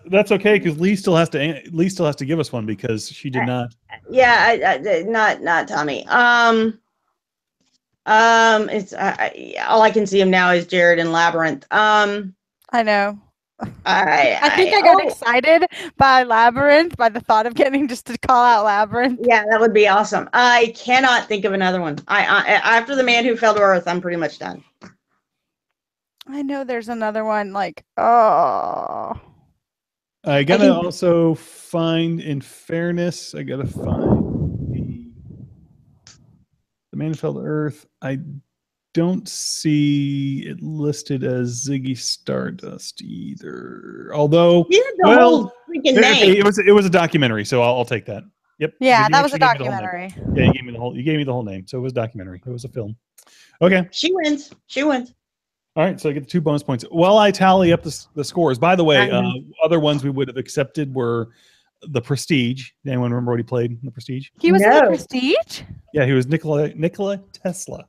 That's okay because Lee still has to give us one because she did not. Yeah, not Tommy. It's all I can see him now is Jared in Labyrinth. I know. I think I got excited by Labyrinth, by the thought of getting just to call out Labyrinth. Yeah, that would be awesome. I cannot think of another one. I after The Man Who Fell to Earth, I'm pretty much done. I know there's another one. Like, oh. I gotta also find, in fairness, the Man Who Fell to Earth. I don't see it listed as Ziggy Stardust either. Although, whole freaking name. Okay, it was a documentary, so I'll take that. Yep. Yeah, that was a documentary. Yeah, you gave me the whole name, so it was a documentary. It was a film. Okay. She wins. All right, so I get the 2 bonus points. While I tally up the scores, by the way, other ones we would have accepted were The Prestige. Anyone remember what he played in The Prestige? He was in The Prestige? Yeah, he was Nikola Tesla.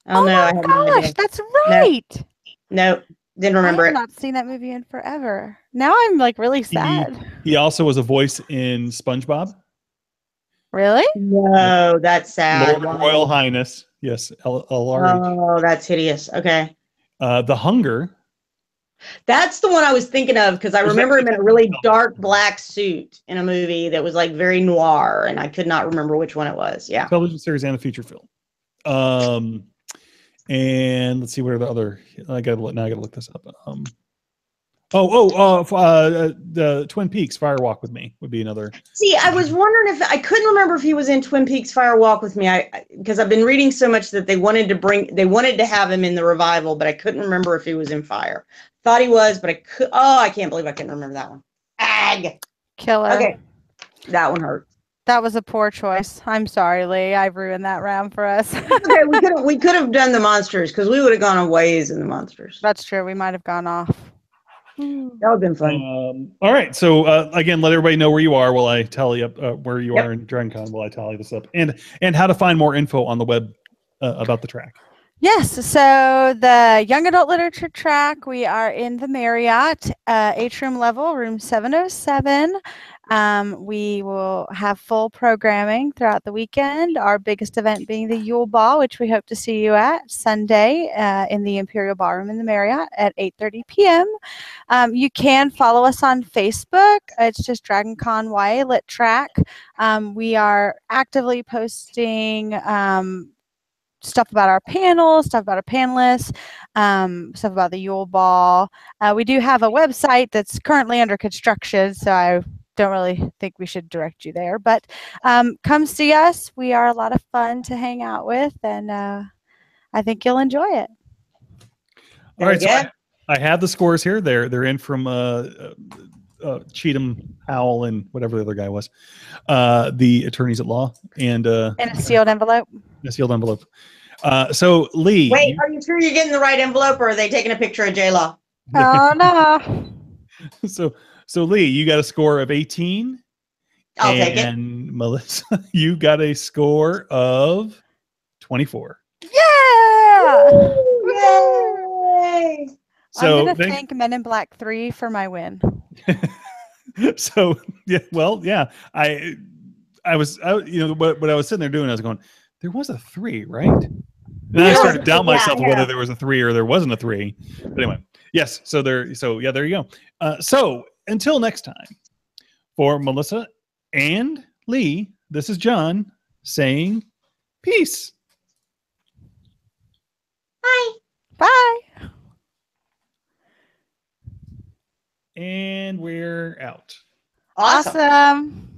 Oh no! My gosh, that's right. Nope, didn't remember I it. have not seen that movie in forever. Now I'm like really sad. He also was a voice in SpongeBob. Really? No, that's sad. Lord Royal Highness. Yes, LRH. Oh, that's hideous. Okay. The Hunger. That's the one I was thinking of because I remember him in a really dark black suit in a movie that was like very noir, and I could not remember which one it was. Yeah. Television series and a feature film. And let's see what are the other. I gotta look this up. The Twin Peaks Fire Walk with Me would be another. See, I was wondering if I couldn't remember if he was in Twin Peaks Fire Walk with Me. Because I've been reading so much that they wanted to have him in the revival, but I couldn't remember if he was in Fire. Thought he was, but I can't believe I couldn't remember that one. Ag. Killer. Okay, that one hurt. That was a poor choice. I'm sorry, Lee. I've ruined that round for us. Okay, we could have done the monsters because we would have gone a ways in the monsters. That's true. We might have gone off. That would have been fun. All right. So again, let everybody know where you are while I tally up where you are in Dragoncon while I tally this up, and how to find more info on the web about the track. Yes. So the young adult literature track, we are in the Marriott atrium level, room 707. We will have full programming throughout the weekend. Our biggest event being the Yule Ball, which we hope to see you at Sunday in the Imperial Ballroom in the Marriott at 8:30 p.m. You can follow us on Facebook. It's just Dragoncon YA Lit Track. We are actively posting stuff about our panel, stuff about our panelists, stuff about the Yule Ball. We do have a website that's currently under construction, so I don't really think we should direct you there. But come see us. We are a lot of fun to hang out with, and I think you'll enjoy it. All right, so I have the scores here. They're in from Cheatham, Howell, and whatever the other guy was, the attorneys at law, and In a sealed envelope. a sealed envelope. So Lee, wait, are you sure you're getting the right envelope, or are they taking a picture of J-Law? Oh no. So Lee, you got a score of 18. I'll take it. And Melissa, you got a score of 24. Yeah. Yay! So I'm gonna thank Men in Black 3 for my win. So yeah, well, yeah. I was what I was sitting there doing, I was going, there was a 3, right? And then I started to doubt myself whether there was a 3 or there wasn't a 3. But anyway, yes. So there you go. So until next time, for Melissa and Lee, this is John saying peace. Bye. Bye. And we're out. Awesome.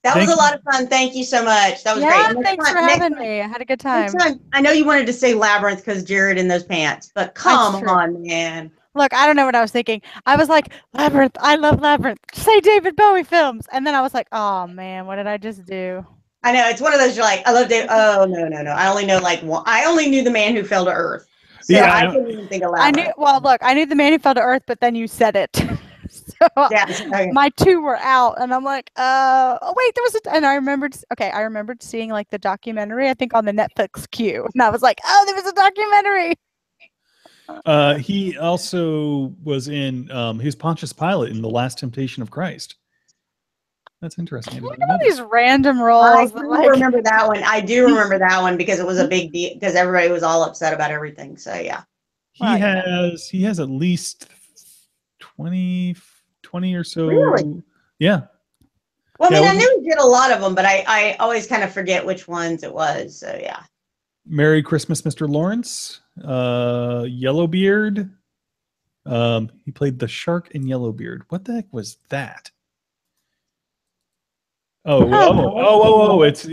That was a lot of fun. Thank you so much. That was great. Thanks for having me. I had a good time. I know you wanted to say Labyrinth because Jared in those pants, but come on, man. Look, I don't know what I was thinking. I was like, Labyrinth. I love Labyrinth. Say David Bowie films. And then I was like, oh, man, what did I just do? I know. It's one of those you're like, I love David. Oh, no. I only know like one. I only knew The Man Who Fell to Earth. So yeah, I couldn't even think of Labyrinth. I knew The Man Who Fell to Earth, but then you said it. So my 2 were out, and I'm like, oh wait, there was and I remembered seeing like the documentary, I think on the Netflix queue, and I was like, oh, there was a documentary. He also was in he was Pontius Pilate in The Last Temptation of Christ. That's interesting. Look at all these random roles. I do remember that one. I do remember that one because it was a big deal because everybody was all upset about everything. So yeah. He has at least 20 or so. Really? Yeah. Well, I mean, I knew he did a lot of them, but I always kind of forget which ones it was. So yeah. Merry Christmas, Mr. Lawrence. Yellowbeard. He played the shark in Yellowbeard. What the heck was that? Oh! It's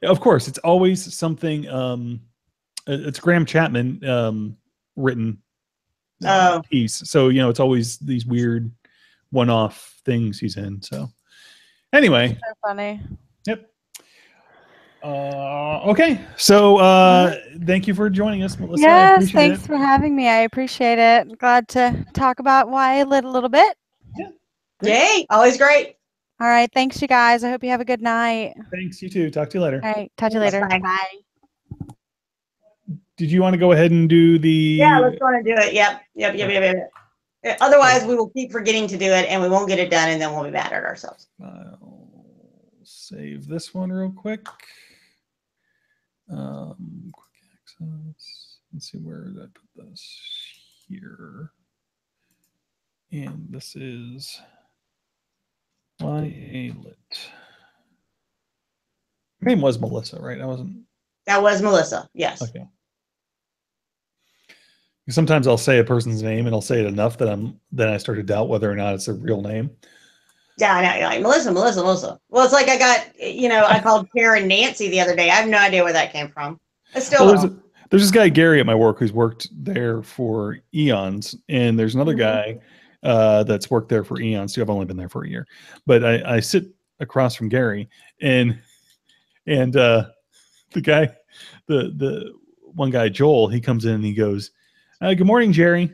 of course it's always something. It's Graham Chapman written piece, so it's always these weird one-off things he's in. So anyway, so funny. Yep. Okay, so thank you for joining us, Melissa. Yes, thanks for having me. I appreciate it. Glad to talk about why I lit a little bit. Yeah. Yay, always great. All right, thanks you guys. I hope you have a good night. Thanks, you too. Talk to you later. All right, talk to you later. Bye. Did you want to go ahead and do the? Yeah, let's go and do it. Yep. Otherwise, we will keep forgetting to do it, and we won't get it done, and then we'll be mad at ourselves. I'll save this one real quick. Quick access. Let's see, where did I put this? Here. And this is YA Lit. Her name was Melissa, right? That was Melissa. Yes. Okay. Sometimes I'll say a person's name and I'll say it enough that I start to doubt whether or not it's a real name. Yeah, I know. Like Melissa. Well, it's like I got, I called Karen Nancy the other day. I have no idea where that came from. I still don't. There's this guy, Gary, at my work who's worked there for eons. And there's another guy that's worked there for eons too. I've only been there for a year. But I sit across from Gary and the guy, the one guy, Joel, he comes in and he goes, good morning, Jerry.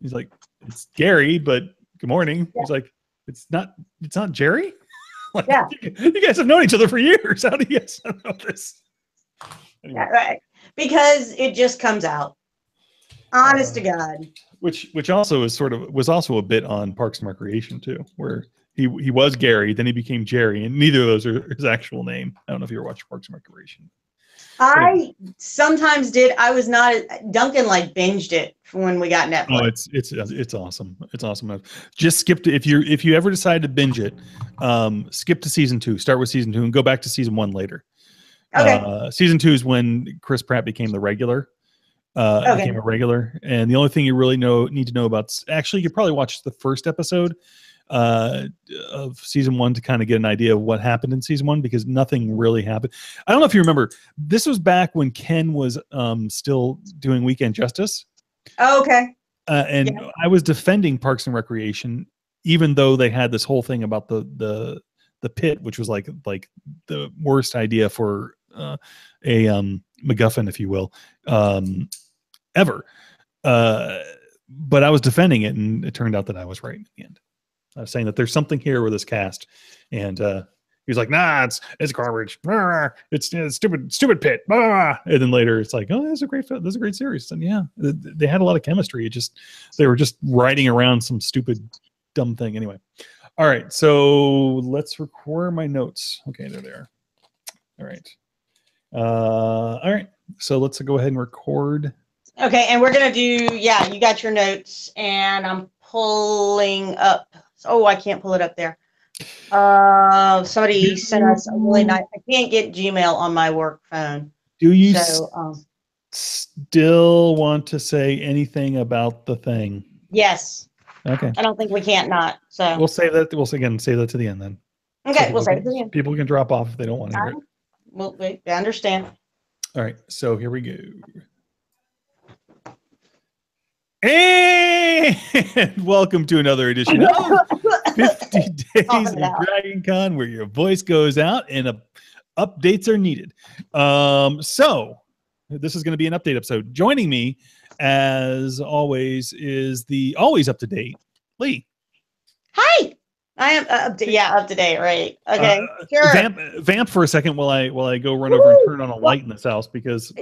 He's like, it's Gary, but good morning. Yeah. He's like, it's not Jerry? Like, yeah. You guys have known each other for years. How do you guys know this? Anyway. Yeah, right. Because it just comes out. Honest to God. Which also was also a bit on Parks and Recreation too, where he was Gary, then he became Jerry, and neither of those are his actual name. I don't know if you ever watched Parks and Recreation. I sometimes did. I was not. Duncan binged it when we got Netflix. Oh, it's awesome. It's awesome. Just skip to if you ever decide to binge it, skip to season 2. Start with season 2 and go back to season 1 later. Okay. Season 2 is when Chris Pratt became the regular. Became a regular, and the only thing you really need to know about. Actually, you could probably watch the first episode of season 1 to kind of get an idea of what happened in season 1, because nothing really happened. I don't know if you remember, this was back when Ken was still doing Weekend Justice. Oh, okay. And I was defending Parks and Recreation even though they had this whole thing about the pit, which was like the worst idea for a MacGuffin, if you will, ever. But I was defending it, and it turned out that I was right in the end. I was saying that there's something here with this cast, and he was like, "Nah, it's garbage. It's stupid pit." And then later, it's like, "Oh, this is a great series." And yeah, they had a lot of chemistry. They were just riding around some stupid, dumb thing. Anyway, all right. So let's record my notes. Okay, they're there. All right. All right. So let's go ahead and record. Okay, and we're gonna do. Yeah, you got your notes, and I'm pulling up. Oh, I can't pull it up there. Somebody sent us a really nice. I can't get Gmail on my work phone. Do you still want to say anything about the thing? Yes. Okay. I don't think we can't not. So we'll save that. We'll again save that to the end then. Okay, so we'll save it to the end. People can drop off if they don't want to hear it. Well, I understand. All right. So here we go. And welcome to another edition of 50 Days of Dragoncon, where your voice goes out and updates are needed. So this is going to be an update episode. Joining me, as always, is the always up to date Lee. Hi, I am up to date, right? Okay, sure. Vamp for a second while I go run over and turn on a light in this house because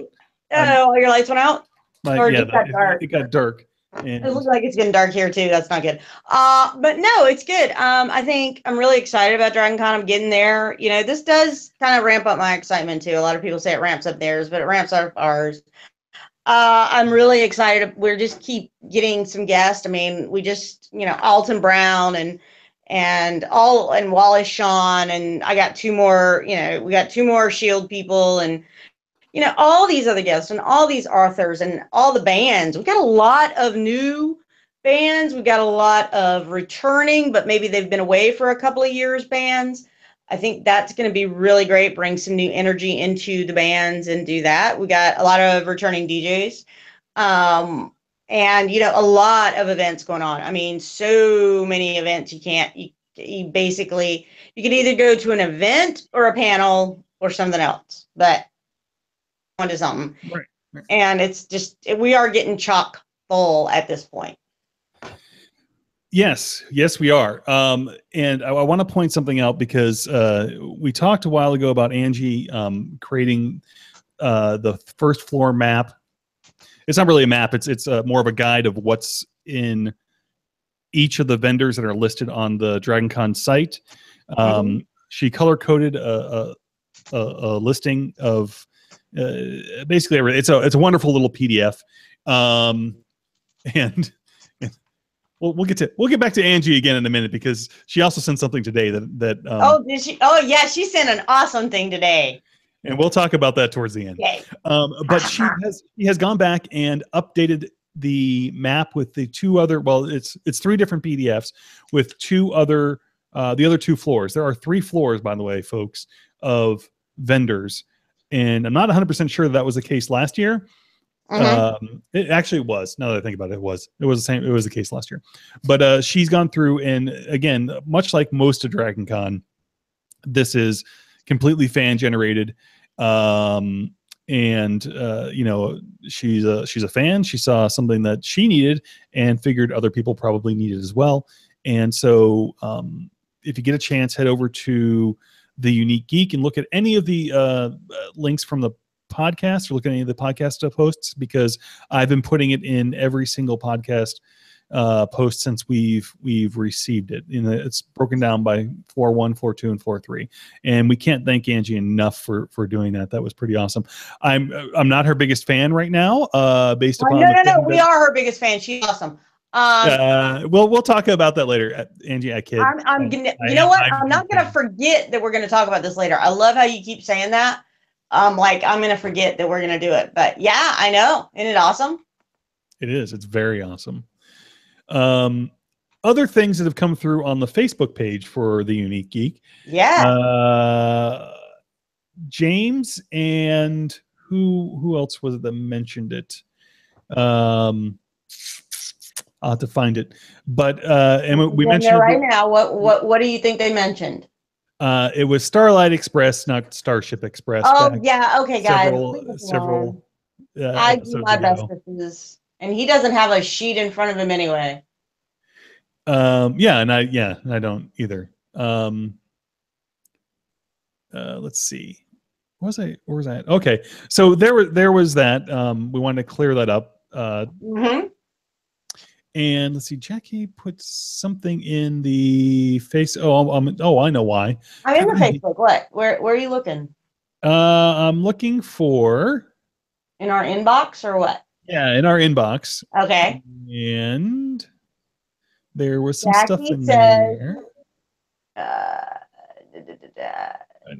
your lights went out. It got dark. And it looks like it's getting dark here too. That's not good. But no, it's good. I think I'm really excited about DragonCon. I'm getting there. You know, this does kind of ramp up my excitement too. A lot of people say it ramps up theirs, but it ramps up ours. I'm really excited. We're just keep getting some guests. I mean, we just, Alton Brown and Wallace Shawn, and I got two more, we got two more Shield people, and all these other guests and all these authors and all the bands. We've got a lot of new bands. We've got a lot of returning, but maybe they've been away for a couple of years bands. I think that's going to be really great. Bring some new energy into the bands and do that. We got a lot of returning DJs. And, a lot of events going on. I mean, so many events you can either go to an event or a panel or something else, but to something. Right. And it's just, we are getting chock full at this point. Yes, we are. And I want to point something out because we talked a while ago about Angie creating the first floor map. It's not really a map. It's more of a guide of what's in each of the vendors that are listed on the DragonCon site. She color coded a listing of basically it's a wonderful little PDF, and we'll get back to Angie again in a minute because she also sent something today that did she? Oh yeah, she sent an awesome thing today, and we'll talk about that towards the end. Okay. But she has gone back and updated the map with the two other. Well, it's three different PDFs with two other the other two floors. There are three floors, by the way, folks, of vendors. And I'm not 100% sure that was the case last year. It actually was. Now that I think about it, it was the same. It was the case last year. But she's gone through, and again, much like most of DragonCon, this is completely fan generated. And she's a fan. She saw something that she needed and figured other people probably needed as well. And so, if you get a chance, head over to The Unique Geek and look at any of the links from the podcast, or look at any of the podcast posts, because I've been putting it in every single podcast post since we've received it. It's broken down by floor 1, floor 2, and floor 3. And we can't thank Angie enough for doing that. That was pretty awesome. I'm not her biggest fan right now, based upon no, we are her biggest fan. She's awesome. We'll talk about that later, Angie. I kid. I'm not gonna forget that we're gonna talk about this later. I love how you keep saying that. I'm gonna forget that we're gonna do it, but yeah, I know. Isn't it awesome? It is. It's very awesome. Other things that have come through on the Facebook page for The Unique Geek. Yeah. James and who else was it that mentioned it? I'll have to find it. But and we mentioned there right now. What do you think they mentioned? It was Starlight Express, not Starship Express. Oh yeah, okay, guys. Several I do episodes my ago. best, and he doesn't have a sheet in front of him anyway. And I don't either. Let's see. Where was I at? Okay, so there was that. We wanted to clear that up. And let's see. Jackie put something in the face. I know why. I'm in the Facebook. What? Where are you looking? I'm looking for in our inbox or what? Yeah, in our inbox. Okay. And there was some Jackie stuff in says, there.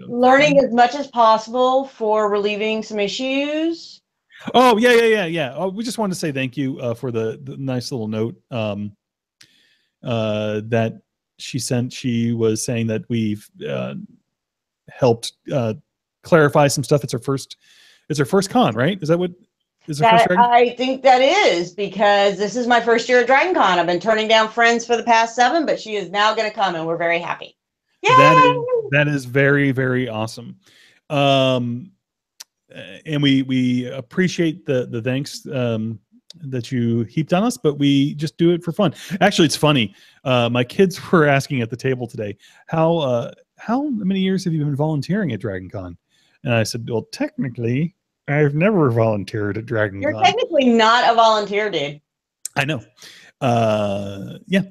Learning as much as possible for relieving some issues. Oh, yeah. Oh, we just wanted to say thank you for the nice little note that she sent. She was saying that we've helped clarify some stuff. It's her first con, right? Is that what is her first Dragon? I think that is, because this is my first year at Dragoncon. I've been turning down friends for the past 7, but she is now going to come, and we're very happy. Yay! That is very, very awesome. And we appreciate the thanks that you heaped on us, but we just do it for fun. Actually, it's funny. My kids were asking at the table today, how many years have you been volunteering at Dragoncon? And I said, well, technically, I've never volunteered at Dragoncon. You're technically not a volunteer, dude. I know. Yeah,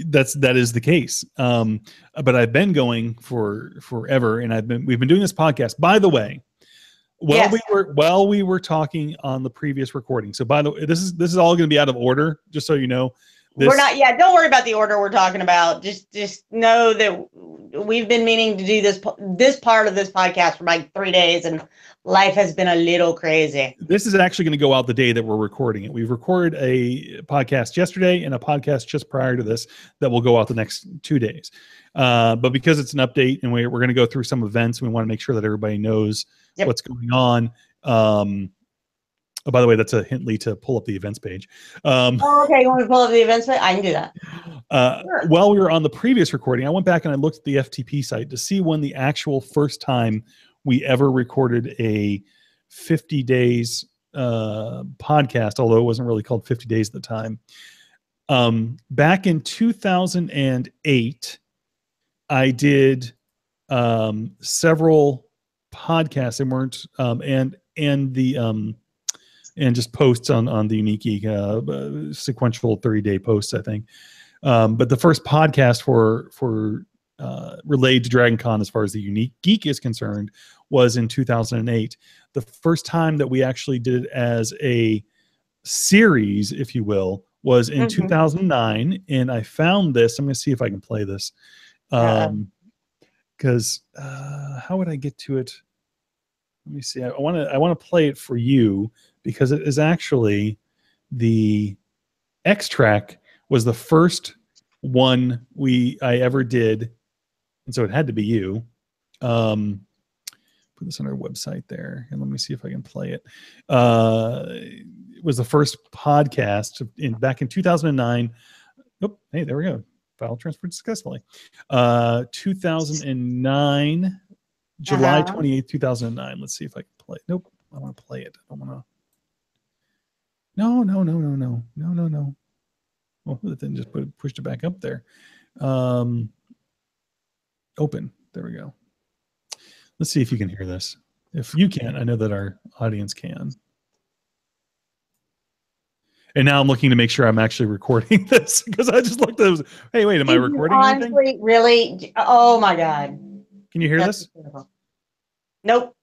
that is the case. But I've been going for forever, and we've been doing this podcast. By the way, while we were talking on the previous recording. So by the way, this is all going to be out of order, just so you know. We're not. Yeah, don't worry about the order we're talking about. Just know that we've been meaning to do this part of this podcast for like 3 days, and life has been a little crazy. This is actually going to go out the day that we're recording it. We've recorded a podcast yesterday and a podcast just prior to this that will go out the next 2 days. But because it's an update and we're going to go through some events, and we want to make sure that everybody knows what's going on. Oh, by the way, that's a hint, Lee, to pull up the events page. Okay. You want to pull up the events page? I can do that. Sure. While we were on the previous recording, I went back and I looked at the FTP site to see when the actual first time we ever recorded a 50 days podcast, although it wasn't really called 50 days at the time. Back in 2008, I did several podcasts and weren't and just posts on the Unique Geek, sequential 30-day posts, I think. But the first podcast for related to Dragoncon, as far as the Unique Geek is concerned, was in 2008. The first time that we actually did it as a series, if you will, was in 2009. And I found this. I'm going to see if I can play this. Because how would I get to it? Let me see. I want to play it for you, because it is actually the X track was the first one I ever did, and so it had to be you. Put this on our website there, and let me see if I can play it. It was the first podcast back in 2009. Oh, hey, there we go. File transferred successfully. 2009, July 28th, 2009. Let's see if I can play it. Nope, I want to play it. I don't want to. No. Well, then just pushed it back up there. Open. There we go. Let's see if you can hear this. If you can, I know that our audience can. And now I'm looking to make sure I'm actually recording this, because I just looked at it. Hey, wait, am I recording anything? Honestly, really? Oh my God. Can you hear this? Nope.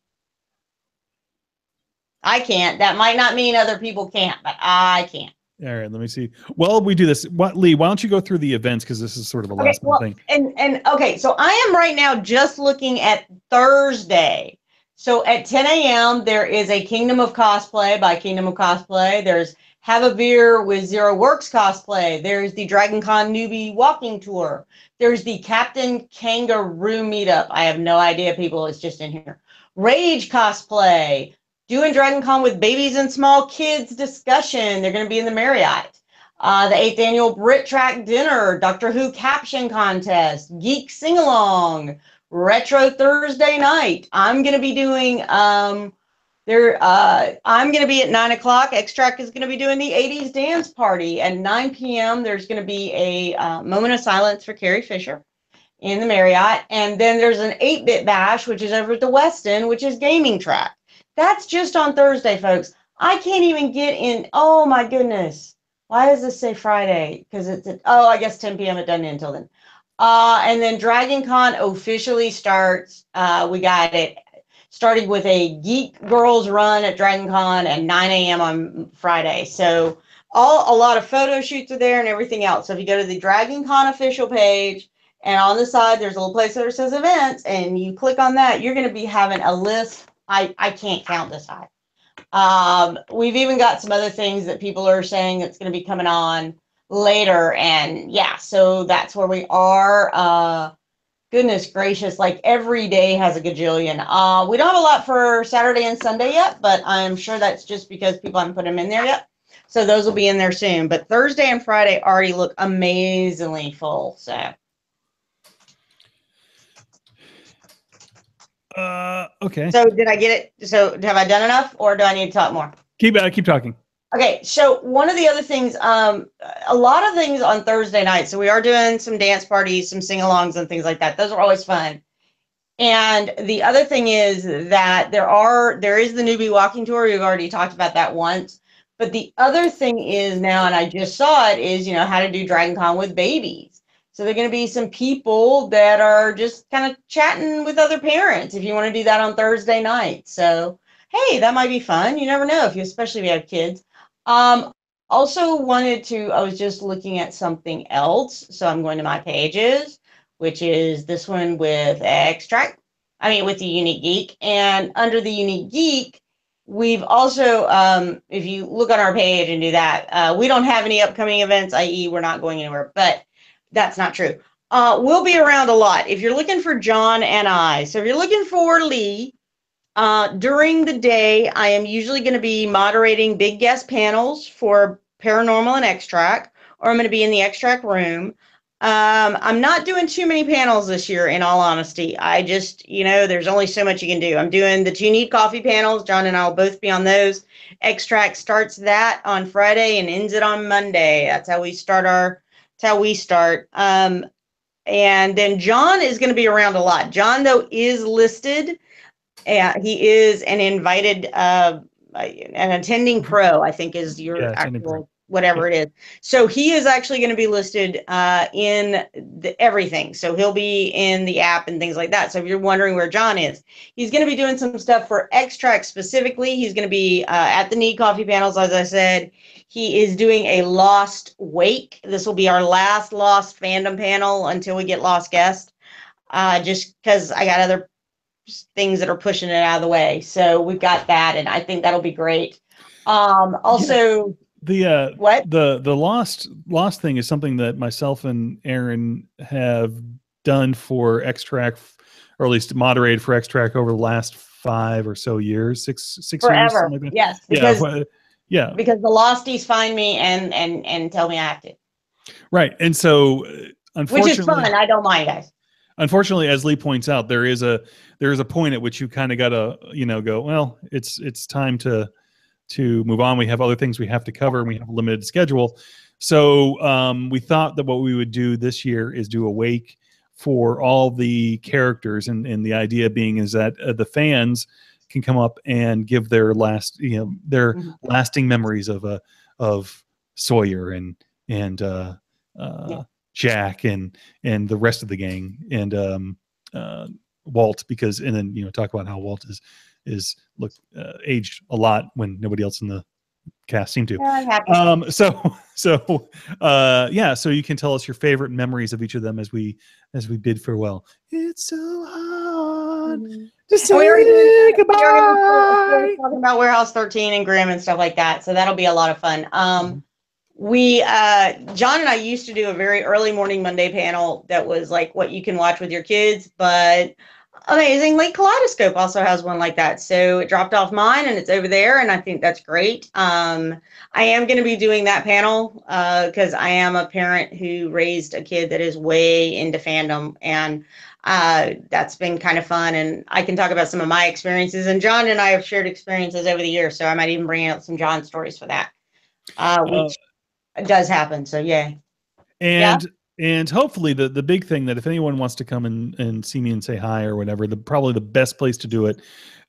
I can't. That might not mean other people can't, but I can't. All right, let me see. Well, we do this. Lee, why don't you go through the events, because this is sort of a last minute thing. And okay, so I am right now just looking at Thursday. So at 10 a.m. there is a Kingdom of Cosplay by Kingdom of Cosplay. There's Have a Beer with Zero Works cosplay. There's the Dragoncon newbie walking tour. There's the Captain Kangaroo meetup. I have no idea, people. It's just in here. Rage cosplay. Doing Dragoncon with babies and small kids discussion. They're going to be in the Marriott. The 8th annual Brit Track Dinner, Doctor Who caption contest, Geek Sing Along, Retro Thursday Night. I'm going to be doing I'm going to be at 9 o'clock. Extract is going to be doing the 80s dance party. At 9 p.m., there's going to be a moment of silence for Carrie Fisher in the Marriott. And then there's an 8-bit bash, which is over at the Westin, which is gaming track. That's just on Thursday, folks. I can't even get in. Oh, my goodness. Why does this say Friday? Because it's at, I guess 10 p.m. It doesn't end until then. And then Dragoncon officially starts. We got it starting with a Geek Girls run at Dragoncon at 9 a.m. on Friday. So a lot of photo shoots are there and everything else. So if you go to the Dragoncon official page, and on the side, there's a little place that says events, and you click on that, you're going to be having a list. I can't count this high. We've even got some other things that people are saying that's going to be coming on later. And yeah, so that's where we are. Goodness gracious, like every day has a gajillion. We don't have a lot for Saturday and Sunday yet, but I'm sure that's just because people haven't put them in there yet. So those will be in there soon. But Thursday and Friday already look amazingly full. So. Okay. So did I get it? So have I done enough, or do I need to talk more? Keep talking. Okay, so one of the other things, a lot of things on Thursday night. So we are doing some dance parties, some sing-alongs and things like that. Those are always fun. And the other thing is that there is the newbie walking tour. We've already talked about that once. But the other thing is now, and I just saw it, is, how to do Dragoncon with babies. So there are going to be some people that are just kind of chatting with other parents if you want to do that on Thursday night. So, hey, that might be fun. You never know, especially if you have kids. Also I was just looking at something else. So I'm going to my pages, which is this one with with the Unique Geek. And under the Unique Geek, we've also, if you look on our page and do that, we don't have any upcoming events, i.e. we're not going anywhere, but that's not true. We'll be around a lot. If you're looking for John and I, so if you're looking for Lee, during the day, I am usually going to be moderating big guest panels for Paranormal and Extract, or I'm going to be in the Extract room. I'm not doing too many panels this year, in all honesty. I just, there's only so much you can do. I'm doing the 2 Need Coffee panels. John and I will both be on those. Extract starts that on Friday and ends it on Monday. That's how we start and then John is going to be around a lot. John, though, is listed. He is an invited, an attending pro, I think is your actual, whatever it is. So he is actually going to be listed in everything. So he'll be in the app and things like that. So if you're wondering where John is, he's going to be doing some stuff for Extract specifically. He's going to be at the Need Coffee panels, as I said. He is doing a Lost Wake. This will be our last Lost fandom panel until we get Lost Guest, just because I got other things that are pushing it out of the way. So we've got that, and I think that'll be great. Also, the what the lost thing is something that myself and Aaron have done for Extract, or at least moderated for Extract over the last 5 or so years, six forever. years, like that. Yes, because the Losties find me and tell me I have to. Right, and so unfortunately, which is fun. I don't mind, guys. Unfortunately, as Lee points out, there is a point at which you kind of got to go, well, it's time to move on. We have other things we have to cover, and we have a limited schedule. So we thought that what we would do this year is do a wake for all the characters, and the idea being is that the fans can come up and give their lasting memories of Sawyer and Jack and the rest of the gang, and Walt, and then talk about how Walt is aged a lot when nobody else in the cast seemed to. So you can tell us your favorite memories of each of them as we bid farewell. It's so hard to say goodbye. We're talking about Warehouse 13 and Grimm and stuff like that, so that'll be a lot of fun. John and I used to do a very early morning Monday panel that was like what you can watch with your kids, but amazingly, Kaleidoscope also has one like that. So it dropped off mine and it's over there, and I think that's great. I am going to be doing that panel because I am a parent who raised a kid that is way into fandom, and that's been kind of fun. And I can talk about some of my experiences, and John and I have shared experiences over the years, so I might even bring out some John stories for that, which does happen. So yeah. And hopefully the big thing that if anyone wants to come and see me and say hi or whatever, probably the best place to do it.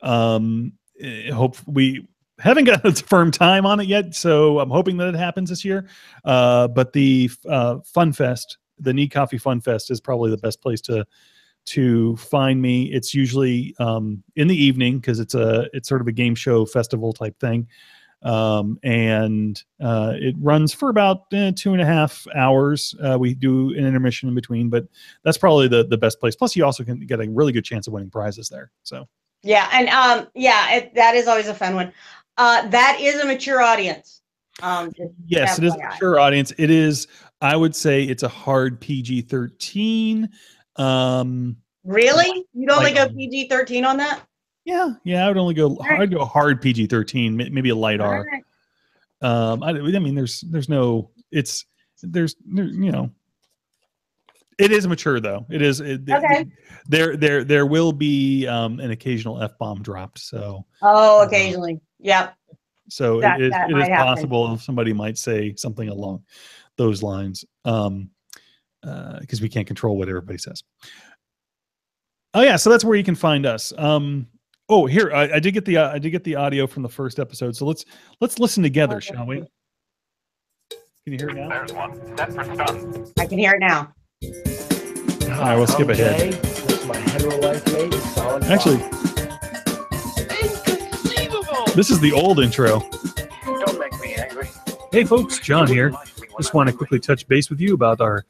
Hope we haven't got a firm time on it yet, so I'm hoping that it happens this year. But the Fun Fest, the Need Coffee Fun Fest, is probably the best place to find me. It's usually in the evening because it's sort of a game show festival type thing. And it runs for about 2.5 hours. We do an intermission in between, but that's probably the best place. Plus, you also can get a really good chance of winning prizes there. So yeah, and that is always a fun one. That is a mature audience. Yes, it is a mature audience. It is. I would say it's a hard PG-13. Really? You'd only go PG-13 on that? Yeah, I would only go. I'd go hard PG-13, maybe a light R. Right. I mean, there's no. You know. It is mature though. It is. Okay. There will be an occasional F-bomb dropped. So. Oh, occasionally. Yep. So it is possible somebody might say something along those lines, because we can't control what everybody says. Oh yeah, so that's where you can find us. Oh, here I did get the audio from the first episode. So let's listen together, shall we? Can you hear it now? There's one. Set for stun. I can hear it now. All right, we'll skip ahead. This is my hetero life mate. Solid. Actually, this is the old intro. Don't make me angry. Hey folks, John here. Just want to quickly touch base with you about our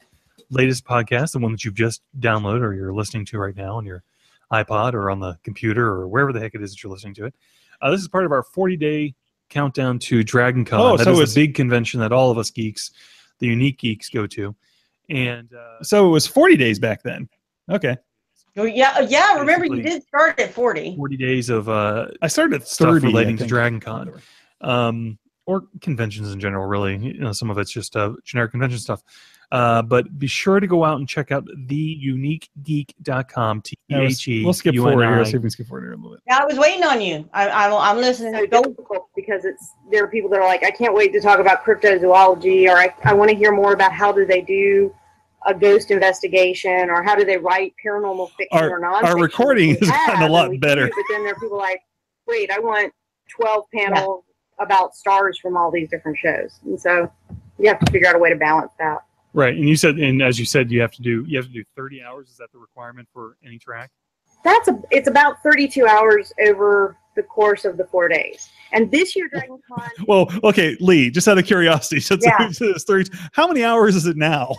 latest podcast, the one that you've just downloaded or you're listening to right now on your iPod or on the computer or wherever the heck it is that you're listening to it. This is part of our 40-day countdown to Dragoncon. Oh, that is a big convention that all of us geeks, the unique geeks, go to. And so it was 40 days back then. Okay. Oh, yeah. Remember, you did start at 40. 40 days of I started at 30 relating to Dragoncon, or conventions in general. Really, some of it's just generic convention stuff. But be sure to go out and check out theuniquegeek.com. THE. We'll skip forward here. See if we can skip forward here a little bit. Yeah, I was waiting on you. I'm listening. So difficult because there are people that are like, I can't wait to talk about cryptozoology, or I want to hear more about how do they do a ghost investigation, or how do they write paranormal fiction or nonfiction. Our recording has gotten a lot better. But then there are people like, wait, I want 12 panels about stars from all these different shows, and so you have to figure out a way to balance that. Right, and as you said, you have to do 30 hours. Is that the requirement for any track? It's about 32 hours over the course of the 4 days. And this year, Dragoncon. Well, okay, Lee, just out of curiosity, so it's 30. How many hours is it now?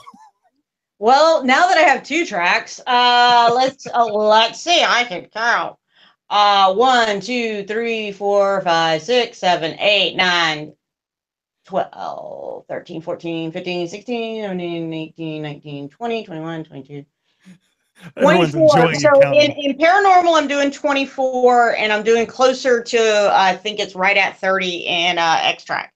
Well, now that I have 2 tracks, let's see. I can count. 1, 2, 3, 4, 5, 6, 7, 8, 9, 12, 13, 14, 15, 16, 17, 18, 19, 20, 21, 22, 24. So in paranormal, I'm doing 24, and I'm doing closer to, I think it's right at 30 in extract.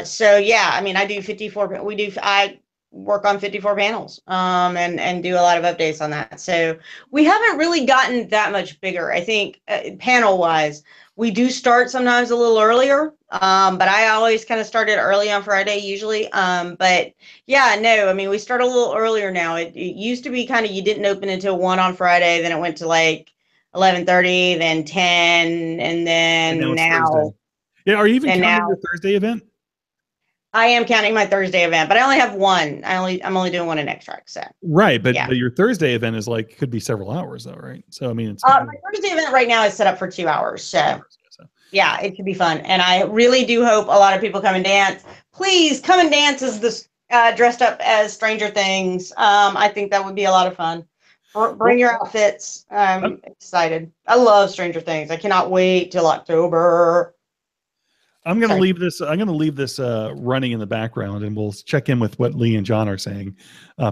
So yeah, I mean, I do 54. I work on 54 panels, and do a lot of updates on that. So we haven't really gotten that much bigger. I think panel wise, we do start sometimes a little earlier, but I always kind of started early on Friday usually. But yeah, no, I mean, we start a little earlier now. It used to be kind of, you didn't open until 1 on Friday, then it went to like 11:30, then 10, and then now. Thursday. Yeah, are you even counting your Thursday event? I am counting my Thursday event, but I only have one. I'm only doing one in extract. So right, but your Thursday event is could be several hours though, right? So I mean, it's my Thursday event right now is set up for 2 hours. So yeah, it should be fun, and I really do hope a lot of people come and dance. Please come and dance as this dressed up as Stranger Things. I think that would be a lot of fun. Bring your outfits. I'm excited. I love Stranger Things. I cannot wait till October. I'm going to leave this. I'm going to leave this running in the background, and we'll check in with what Lee and John are saying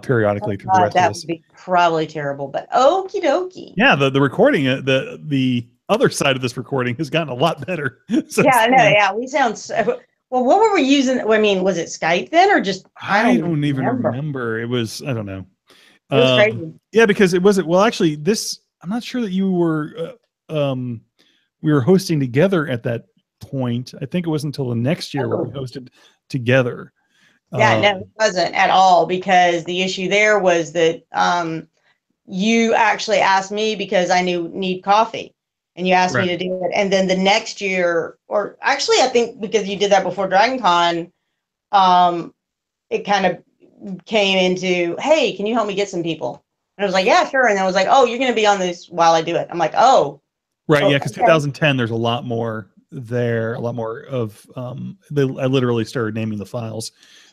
periodically through the rest that of this. would be probably terrible, but okie dokie. Yeah, the recording, the other side of this recording has gotten a lot better. Yeah, I know. Yeah, we sound so. Well, what were we using? I mean, was it Skype then, or just? I don't even remember. It was. I don't know. It was crazy. Yeah, because it wasn't. Well, actually, this. I'm not sure that you were. We were hosting together at that point. I think it wasn't until the next year where we hosted together. Yeah, no, it wasn't at all, because the issue there was that you actually asked me because I need coffee, and you asked me to do it. And then the next year, or actually, I think because you did that before Dragoncon, it kind of came into, hey, can you help me get some people? And I was like, yeah, sure. And I was like, oh, you're going to be on this while I do it. I'm like, oh. Right, yeah, because 2010, there's a lot more there, a lot more of. I literally started naming the files,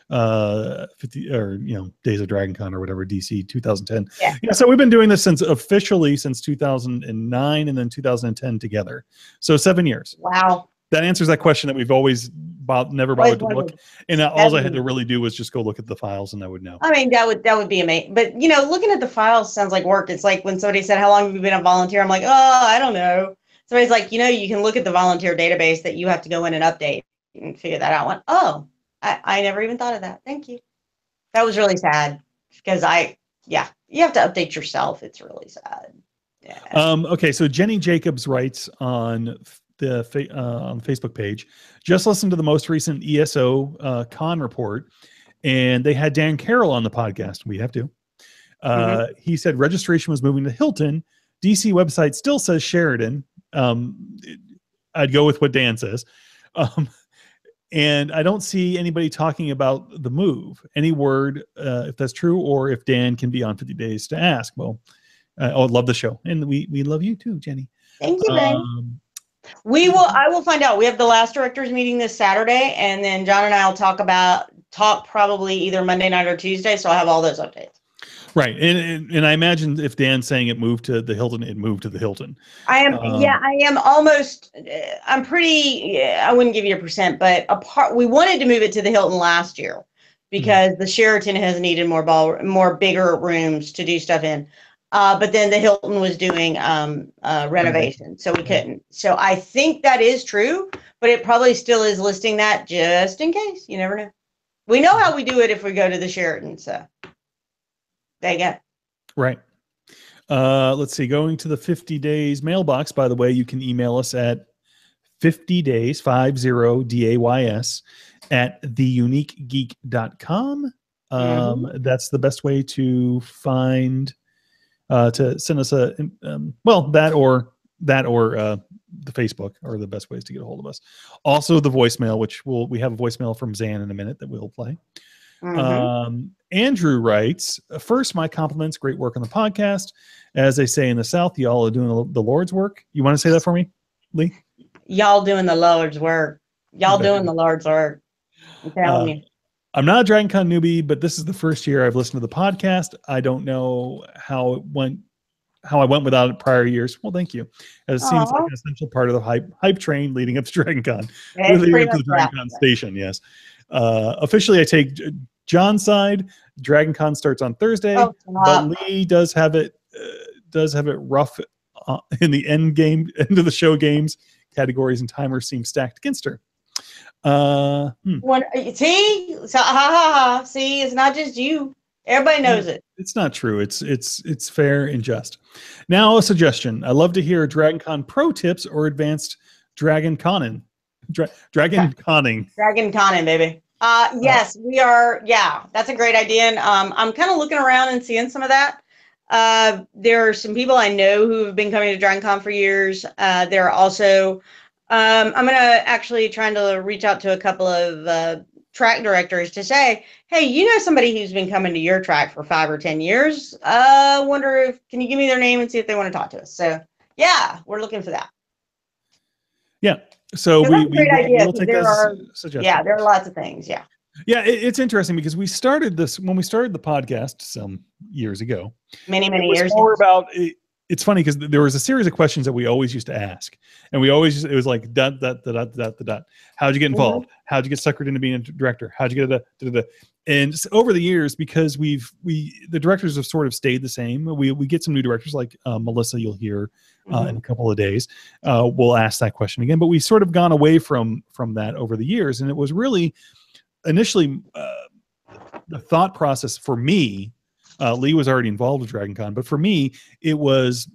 50 or Days of Dragoncon or whatever, DC 2010. Yeah, so we've been doing this officially since 2009, and then 2010 together. So 7 years. Wow. That answers that question that we've always never bothered to look. And all I had to really do was just go look at the files, and I would know. I mean, that would be amazing. But looking at the files sounds like work. It's like when somebody said, "How long have you been a volunteer?" I'm like, "Oh, I don't know." Somebody's like, you can look at the volunteer database that you have to go in and update and figure that out. I went, oh, I never even thought of that. Thank you. That was really sad, because you have to update yourself. It's really sad. Yeah. Okay, so Jenny Jacobs writes on the Facebook page, just listen to the most recent ESO con report, and they had Dan Carroll on the podcast. We have to. He said registration was moving to Hilton. DC website still says Sheridan. I'd go with what Dan says. And I don't see anybody talking about the move. Any word if that's true, or if Dan can be on 50 Days to Ask. Well, I love the show, and we love you too, Jenny. Thank you, Ben. I will find out. We have the last directors meeting this Saturday, and then John and I will talk probably either Monday night or Tuesday. So I'll have all those updates. Right. And I imagine if Dan's saying it moved to the Hilton, it moved to the Hilton. I am almost, I wouldn't give you a percent, but we wanted to move it to the Hilton last year because the Sheraton has needed more bigger rooms to do stuff in. But then the Hilton was doing renovation, so we couldn't. So I think that is true, but it probably still is listing that just in case. You never know. We know how we do it if we go to the Sheraton, so there you go. Right. Let's see. Going to the 50 Days mailbox, by the way, you can email us at 50days, 50days, at theuniquegeek.com. That's the best way to find, to send us that or the Facebook are the best ways to get a hold of us. Also the voicemail, which we have a voicemail from Zan in a minute that we'll play. Andrew writes, first, my compliments, great work on the podcast. As they say in the South, y'all are doing the Lord's work. You want to say that for me, Lee? Y'all doing the Lord's work. Y'all doing the Lord's work. I'm telling you. I'm not a Dragoncon newbie, but this is the first year I've listened to the podcast. I don't know how I went without it prior years. Well, thank you. It seems like an essential part of the hype train leading up to Dragoncon. Leading up to the Dragoncon station, yes. Officially, I take John's side. Dragoncon starts on Thursday, but Lee does have it rough in the end of the show games. Categories and timers seem stacked against her. See, it's not just you. Everybody knows it. It's not true. It's fair and just. Now a suggestion. I love to hear Dragoncon pro tips or advanced Dragonconning. Dragonconning, baby. Yes, we are. Yeah, that's a great idea. And I'm kind of looking around and seeing some of that. There are some people I know who have been coming to Dragoncon for years. There are also, I'm going to actually trying to reach out to a couple of track directors to say, hey, you know somebody who's been coming to your track for 5 or 10 years. Can you give me their name and see if they want to talk to us? So yeah, we're looking for that. Yeah. So we'll take those suggestions. Yeah, there are lots of things. Yeah. Yeah, it's interesting because we started this when we started the podcast some years ago. Many years. More about it's funny because there was a series of questions that we always used to ask, and it was like dot dot dot dot dot. How'd you get involved? How'd you get suckered into being a director? How'd you get and over the years, because the directors have sort of stayed the same. We get some new directors like Melissa. You'll hear in a couple of days. We'll ask that question again, but we sort of gone away from that over the years, and it was really initially the thought process for me. Lee was already involved with Dragoncon, but for me, it was,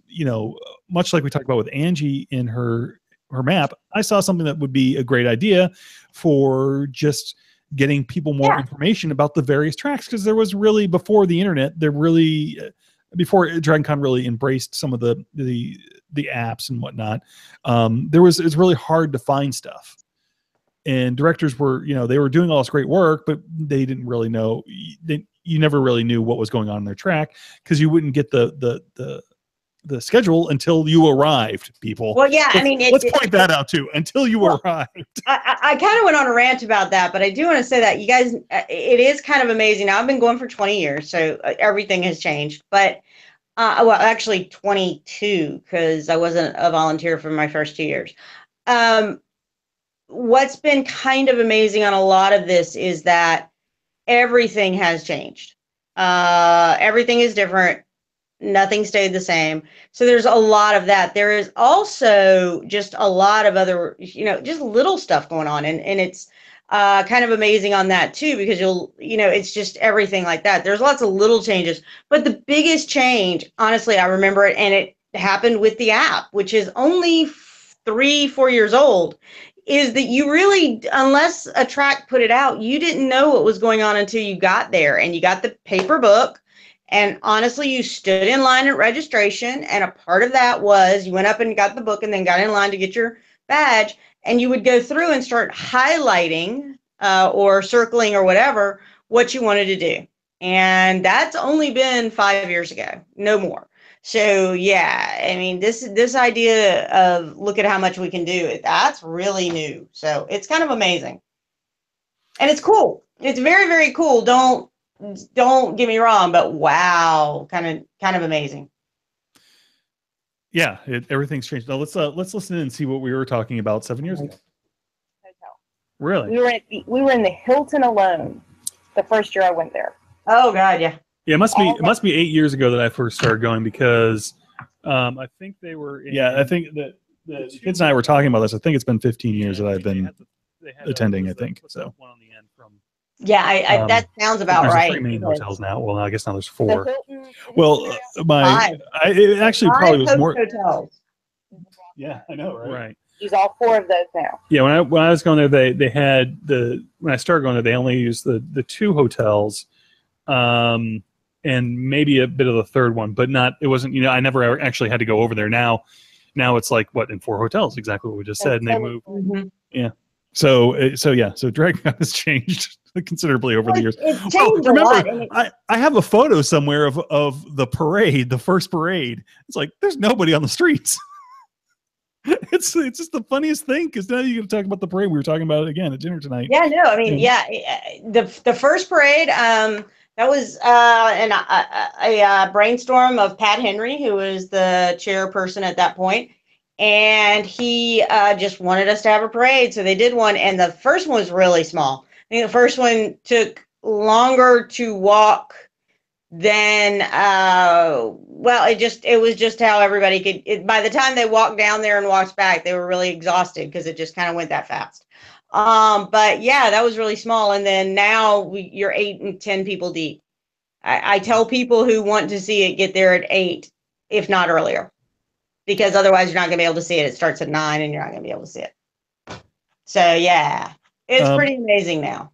much like we talked about with Angie in her map, I saw something that would be a great idea for just getting people more information about the various tracks. Because there was really, before the internet, before Dragoncon really embraced some of the apps and whatnot, it's really hard to find stuff. And directors were, they were doing all this great work, but they didn't really know. You never really knew what was going on in their track because you wouldn't get the schedule until you arrived, people. Well, yeah, let's point that out too. Until you arrived. I kind of went on a rant about that, but I do want to say that you guys, it is kind of amazing. Now, I've been going for 20 years, so everything has changed. But well, actually 22, because I wasn't a volunteer for my first 2 years. What's been kind of amazing on a lot of this is that everything has changed. Everything is different. Nothing stayed the same. So there's a lot of that. There is also just a lot of other, just little stuff going on. And it's kind of amazing on that too, because it's just everything like that. There's lots of little changes, but the biggest change, honestly, I remember it, and it happened with the app, which is only 3-4 years old, is that you really, unless a track put it out, you didn't know what was going on until you got there, and you got the paper book. And honestly, you stood in line at registration, and a part of that was you went up and got the book and then got in line to get your badge, and you would go through and start highlighting or circling or whatever what you wanted to do. And that's only been 5 years ago, no more. So yeah, this idea of look at how much we can do, that's really new. So it's kind of amazing, and it's cool. It's very, very cool. Don't get me wrong, but wow, kind of amazing. Yeah, everything's changed. Now let's listen in and see what we were talking about 7 years ago. Hotel. Really? We were in the Hilton alone the first year I went there. Oh God, yeah. Yeah, it must be 8 years ago that I first started going, because I think they were. I think that the kids and I were talking about this. I think it's been 15 years that I've been attending. I think so. One on the end from. Yeah, that sounds about there's right. 3 main hotels now. Well, I guess now there's 4. The Hilton, Well, it actually probably was more. Hotels. Yeah, I know, right? use all 4 of those now. Yeah, when I was going there, they had when I started going there, they only used the 2 hotels. And maybe a bit of the 3rd one, but not. It wasn't. I never actually had to go over there. Now it's like in 4 hotels, exactly what we just said, and they moved. Mm-hmm. Yeah. So Dragoncon has changed considerably over the years. It's changed a lot. I have a photo somewhere of the parade, the first parade. It's like there's nobody on the streets. It's just the funniest thing, because now you're going to talk about the parade. We were talking about it again at dinner tonight. Yeah, no, the first parade. That was a brainstorm of Pat Henry, who was the chairperson at that point, and he just wanted us to have a parade, so they did one, and the first one was really small. I think the first one took longer to walk than it was just how everybody could. By the time they walked down there and walked back, they were really exhausted because it just kind of went that fast. But yeah, that was really small. And then now you're 8 and 10 people deep. I tell people who want to see it, get there at 8, if not earlier, because otherwise you're not going to be able to see it. It starts at 9 and you're not going to be able to see it. So yeah, it's pretty amazing now.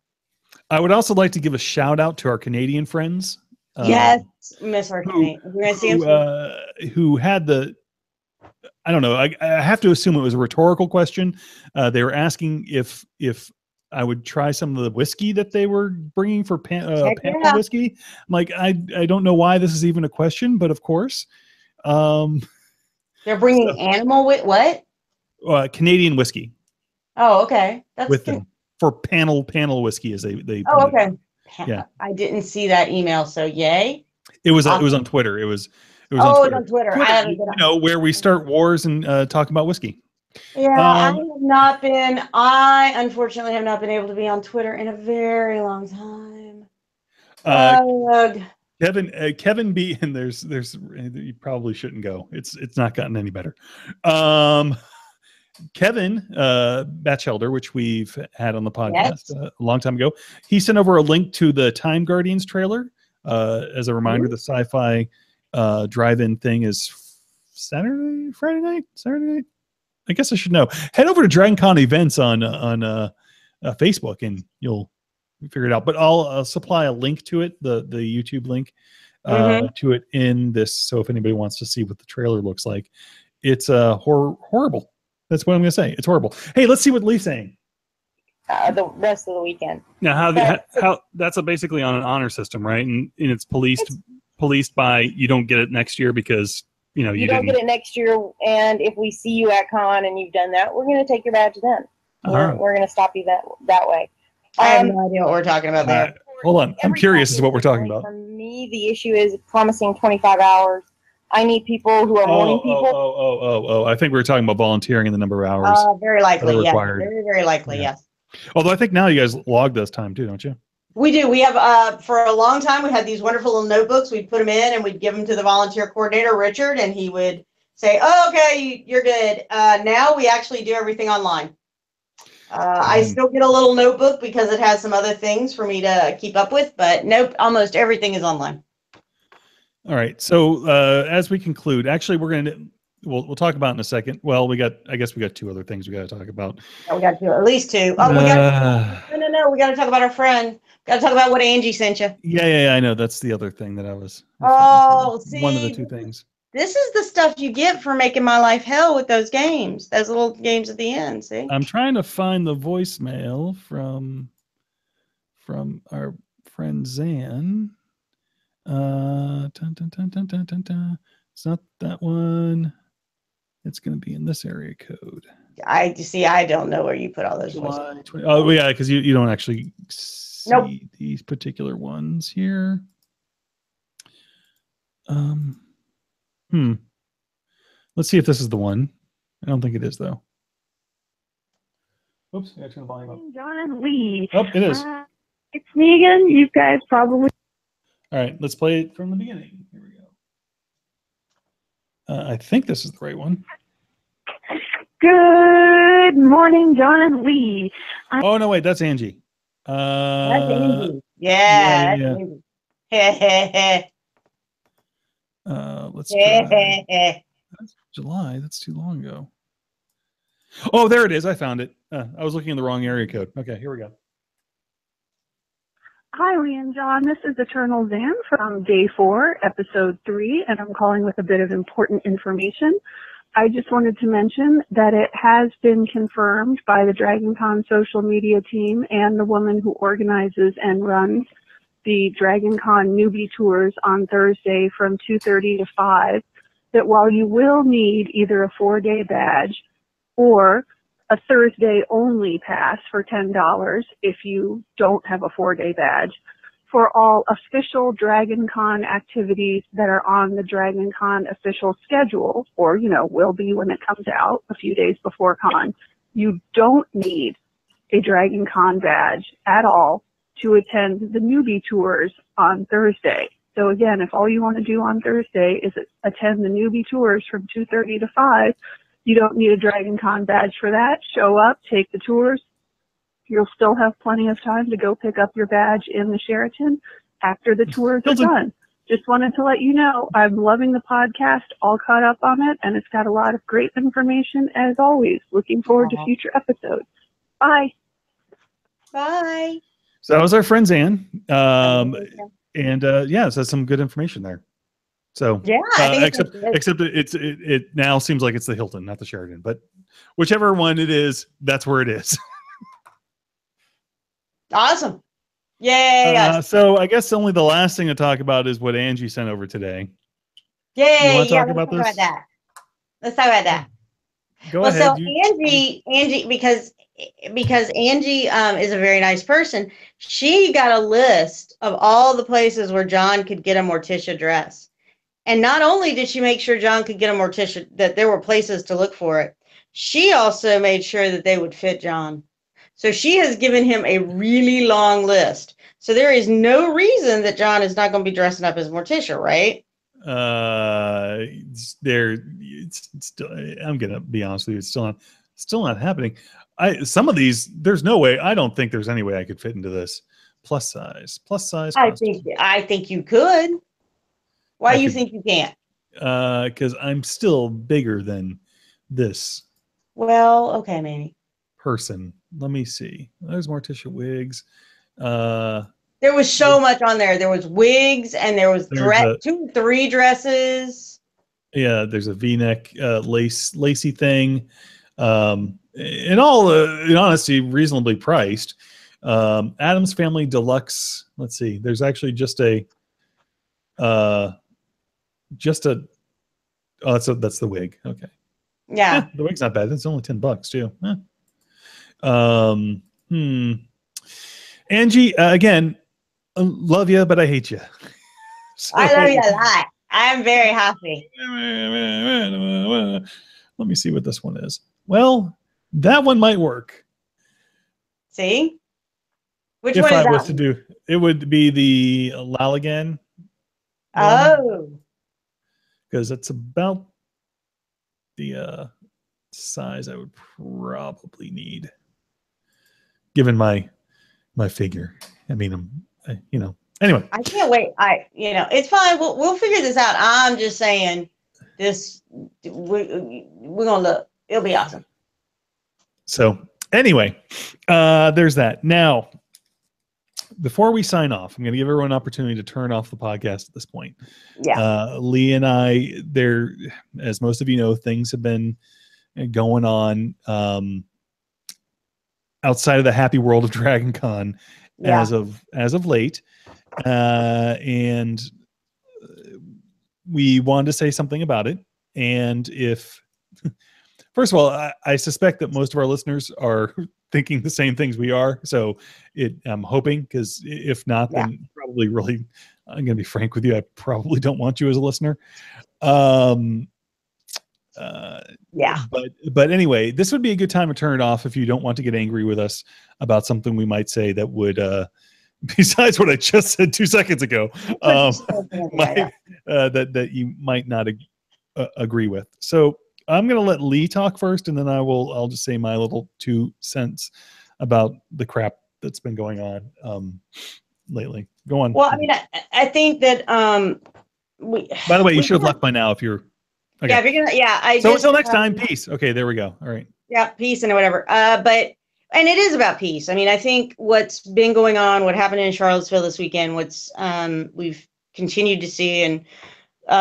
I would also like to give a shout out to our Canadian friends. Yes, miss our Canadian. Who had I don't know. I have to assume it was a rhetorical question. They were asking if I would try some of the whiskey that they were bringing for panel whiskey. I'm like, I don't know why this is even a question, but of course. They're bringing animal with what? Canadian whiskey. Oh, okay. That's with them for panel whiskey, as they. Oh, okay. Yeah. I didn't see that email, so yay. It was on Twitter. It was It was on Oh, Twitter. it's on Twitter. I haven't been on. Where we start wars and talk about whiskey. Yeah, I have not been. I unfortunately have not been able to be on Twitter in a very long time. Ugh. Kevin B, and there's you probably shouldn't go. It's not gotten any better. Kevin Batchelder, which we've had on the podcast a long time ago, he sent over a link to the Time Guardians trailer. As a reminder, the sci-fi drive-in thing is Friday night. I guess I should know. Head over to Dragoncon events on Facebook, and you'll figure it out. But I'll supply a link to it, the YouTube link to it in this. So if anybody wants to see what the trailer looks like, it's horrible. That's what I'm going to say. It's horrible. Hey, let's see what Lee's saying. The rest of the weekend. Now, how that's basically on an honor system, right? And it's policed by, you don't get it next year because you don't get it next year. And if we see you at con and you've done that, we're going to take your badge then. We're going to stop you that way. I have no idea what we're talking about there. Hold on, I'm curious as to what we're talking about. For me, the issue is promising 25 hours. I need people who are morning people. I think we were talking about volunteering and the number of hours. Very likely, yes. Required. Very, very likely, yes. Although I think now you guys log this time too, don't you? We do. We have, for a long time, we had these wonderful little notebooks. We'd put them in and we'd give them to the volunteer coordinator, Richard, and he would say, oh, okay, you're good. Now we actually do everything online. I still get a little notebook because it has some other things for me to keep up with, but nope, almost everything is online. All right. So as we conclude, actually, we'll talk about in a second. Well, I guess we got two other things we got to talk about. Yeah, we got at least two. Oh, no. We got to talk about our friend. Got to talk about what Angie sent you. Yeah. I know. That's the other thing that I was. See, one of the two things. This is the stuff you get for making my life hell with those games. Those little games at the end. See. I'm trying to find the voicemail from our friend Zan. It's not that one. It's going to be in this area code. I don't know where you put all those. Oh yeah, because you don't actually see these particular ones here. Let's see if this is the one. I don't think it is though. Oops, I turn the volume up. John and Lee. Oh, it is. It's me again. You guys probably. All right, let's play it from the beginning. Here we go. I think this is the right one. Good morning, John and Lee. Oh, no, wait, that's Angie. That's Angie. Yeah. That's Angie. Let's try. That's July. That's too long ago. Oh, there it is. I found it. I was looking in the wrong area code. Okay, here we go. Hi, Lee and John. This is Eternal Zan from Day 4, Episode 3, and I'm calling with a bit of important information. I just wanted to mention that it has been confirmed by the Dragoncon social media team and the woman who organizes and runs the Dragoncon newbie tours on Thursday from 2:30 to 5, that while you will need either a 4-day badge or a Thursday-only pass for $10 if you don't have a 4-day badge, for all official Dragoncon activities that are on the Dragoncon official schedule, or, will be when it comes out a few days before con, you don't need a Dragoncon badge at all to attend the newbie tours on Thursday. So again, if all you want to do on Thursday is attend the newbie tours from 2:30 to 5, you don't need a Dragoncon badge for that. Show up, take the tours. You'll still have plenty of time to go pick up your badge in the Sheraton after the tours are done. Just wanted to let you know, I'm loving the podcast, all caught up on it, and it's got a lot of great information as always. Looking forward to future episodes. Bye. Bye. So that was our friend Zan. And so that's some good information there. So yeah, except it now seems like it's the Hilton, not the Sheraton, but whichever one it is, that's where it is. Awesome. Yay. So I guess only the last thing to talk about is what Angie sent over today. Yay. You want to talk about this? Let's talk about that. Go ahead. So Angie, because Angie is a very nice person, she got a list of all the places where John could get a Morticia dress. And not only did she make sure John could get a mortician, that there were places to look for it, she also made sure that they would fit John. So she has given him a really long list. So there is no reason that John is not going to be dressing up as Morticia, right? I'm gonna be honest with you, it's still not happening. Some of these, there's no way. I don't think there's any way I could fit into this plus size costume. I think you could. Why do you think you can't? Because I'm still bigger than this. Well, okay, maybe. Person. Let me see. There's Morticia wigs. There was so much on there. There was wigs, and there was 2 or 3 dresses. Yeah, there's a V-neck lacy thing. In all, in honesty, reasonably priced. Addams Family Deluxe. Let's see. There's actually just a. Oh, that's the wig. Okay. Yeah. The wig's not bad. It's only $10 too. Angie, again, love you, but I hate you. So, I love you a lot. I'm very happy. Let me see what this one is. Well, that one might work. See? Which if one is I that was one? to do, it would be the Lalagan. Oh. Because it's about the size I would probably need, given my figure. I mean, anyway. I can't wait. It's fine. We'll figure this out. I'm just saying, we're gonna look. It'll be awesome. So anyway, there's that. Now, before we sign off, I'm going to give everyone an opportunity to turn off the podcast at this point. Yeah. Lee and I, as most of you know, things have been going on outside of the happy world of Dragoncon as of late, and we wanted to say something about it. And first of all, I suspect that most of our listeners are thinking the same things we are. So I'm hoping, because if not, then probably really, I'm going to be frank with you, I probably don't want you as a listener. But anyway, this would be a good time to turn it off if you don't want to get angry with us about something we might say that would, besides what I just said 2 seconds ago, that you might not agree with. So I'm going to let Lee talk first, and then I'll just say my little 2 cents about the crap that's been going on lately. Go on. Well, I mean, I think that by the way, you should have left by now if you're. Okay. Yeah, if you're gonna. So until next time, peace. Okay, there we go. All right. Yeah, peace and whatever. And it is about peace. I mean, I think what's been going on, what happened in Charlottesville this weekend, what's we've continued to see, and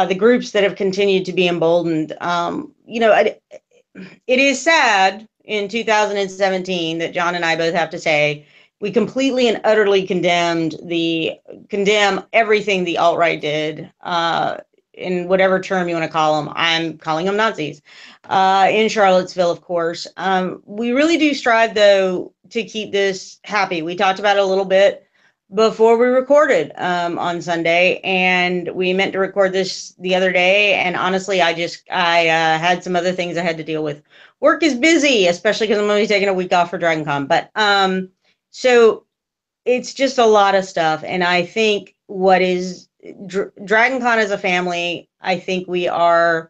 the groups that have continued to be emboldened. It is sad in 2017 that John and I both have to say we completely and utterly condemn everything the alt-right did, in whatever term you want to call them. I'm calling them Nazis, in Charlottesville, of course. We really do strive, though, to keep this happy. We talked about it a little bit before we recorded on Sunday, and we meant to record this the other day. And honestly, I had some other things I had to deal with. Work is busy, especially because I'm only taking a week off for Dragoncon. But so it's just a lot of stuff. And I think what is Dragoncon as a family, I think we're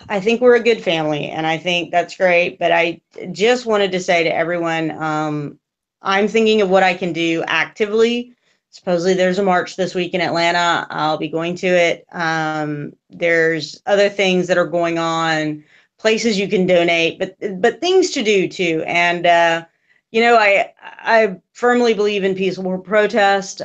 a good family, and I think that's great. But I just wanted to say to everyone, I'm thinking of what I can do actively. Supposedly there's a march this week in Atlanta. I'll be going to it. There's other things that are going on, places you can donate, but things to do too. And, I firmly believe in peaceful protest.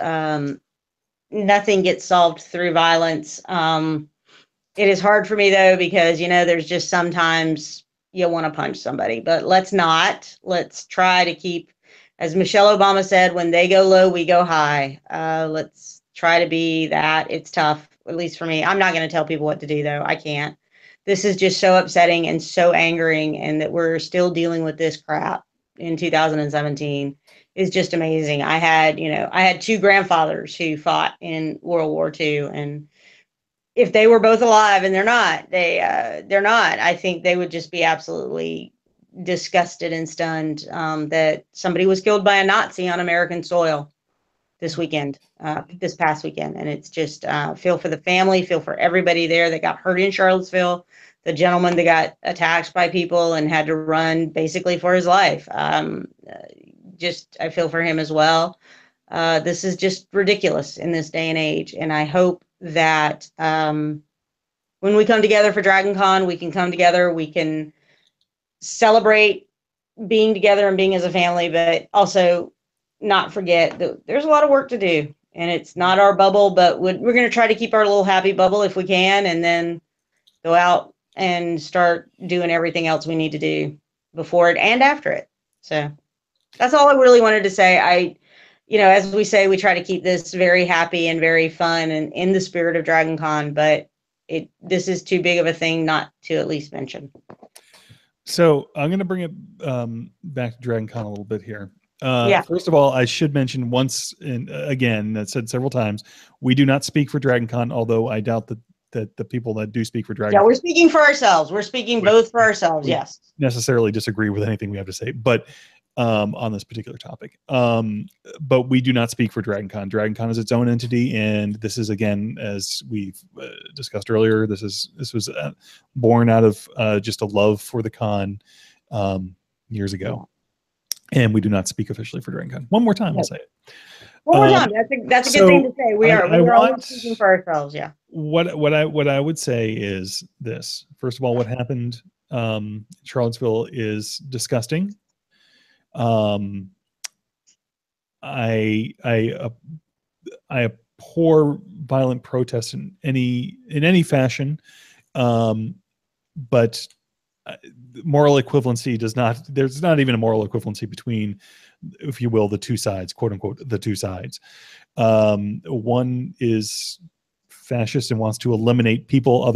Nothing gets solved through violence. It is hard for me, though, because, there's just sometimes you want to punch somebody, but let's try to keep, as Michelle Obama said, when they go low, we go high. Let's try to be that. It's tough, at least for me. I'm not going to tell people what to do, though. I can't. This is just so upsetting and so angering, and that we're still dealing with this crap in 2017 is just amazing. I had 2 grandfathers who fought in World War II, and if they were both alive, and they're not, they're not, I think they would just be absolutely disgusted and stunned that somebody was killed by a Nazi on American soil this past weekend. And it's just feel for the family, feel for everybody there that got hurt in Charlottesville, the gentleman that got attacked by people and had to run basically for his life. I feel for him as well. This is just ridiculous in this day and age. And I hope that when we come together for Dragoncon, we can come together, we can celebrate being together and being as a family, but also not forget that there's a lot of work to do, and it's not our bubble, but we're going to try to keep our little happy bubble if we can, and then go out and start doing everything else we need to do before it and after it. So that's all I really wanted to say. As we say, we try to keep this very happy and very fun and in the spirit of Dragoncon, but this is too big of a thing not to at least mention. So I'm going to bring it back to Dragoncon a little bit here. Yeah. First of all, I should mention once, and again, that's said several times, we do not speak for Dragoncon, although I doubt that the people that do speak for Dragoncon. Yeah, we're speaking for ourselves. We're speaking both for ourselves, yes. Necessarily disagree with anything we have to say, but on this particular topic. But we do not speak for Dragoncon. Dragoncon is its own entity, and this is, again, as we've discussed earlier, this was born out of just a love for the con years ago. And we do not speak officially for Dragoncon. One more time, I'll say it. One more time. That's a good thing to say. We're always speaking for ourselves. Yeah. What I would say is this. First of all, what happened in Charlottesville is disgusting. I abhor violent protests in any fashion, but moral equivalency there's not even a moral equivalency between, if you will, the two sides, quote unquote, the two sides. One is fascist and wants to eliminate people,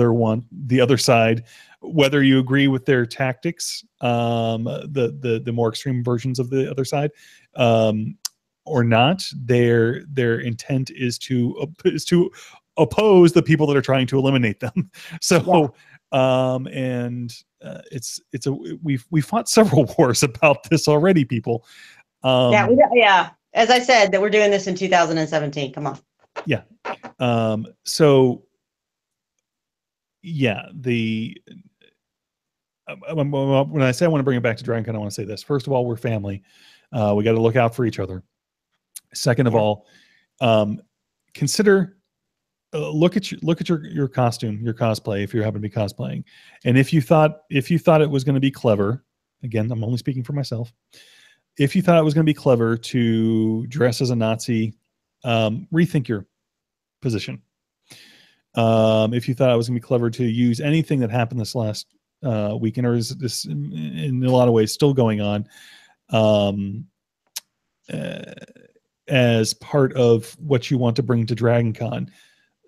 the other side, whether you agree with their tactics, the more extreme versions of the other side, or not, their intent is to oppose the people that are trying to eliminate them. So we fought several wars about this already, people. As I said, that we're doing this in 2017. Come on. Yeah. When I say I want to bring it back to Dragoncon, I want to say this. First of all, we're family. We got to look out for each other. Second of all, consider, look at your costume, your cosplay, if you happen to be cosplaying. And if you thought it was going to be clever, again, I'm only speaking for myself. If you thought it was going to be clever to dress as a Nazi, rethink your position. If you thought it was going to be clever to use anything that happened this last weekend, or is this in a lot of ways still going on, as part of what you want to bring to Dragoncon,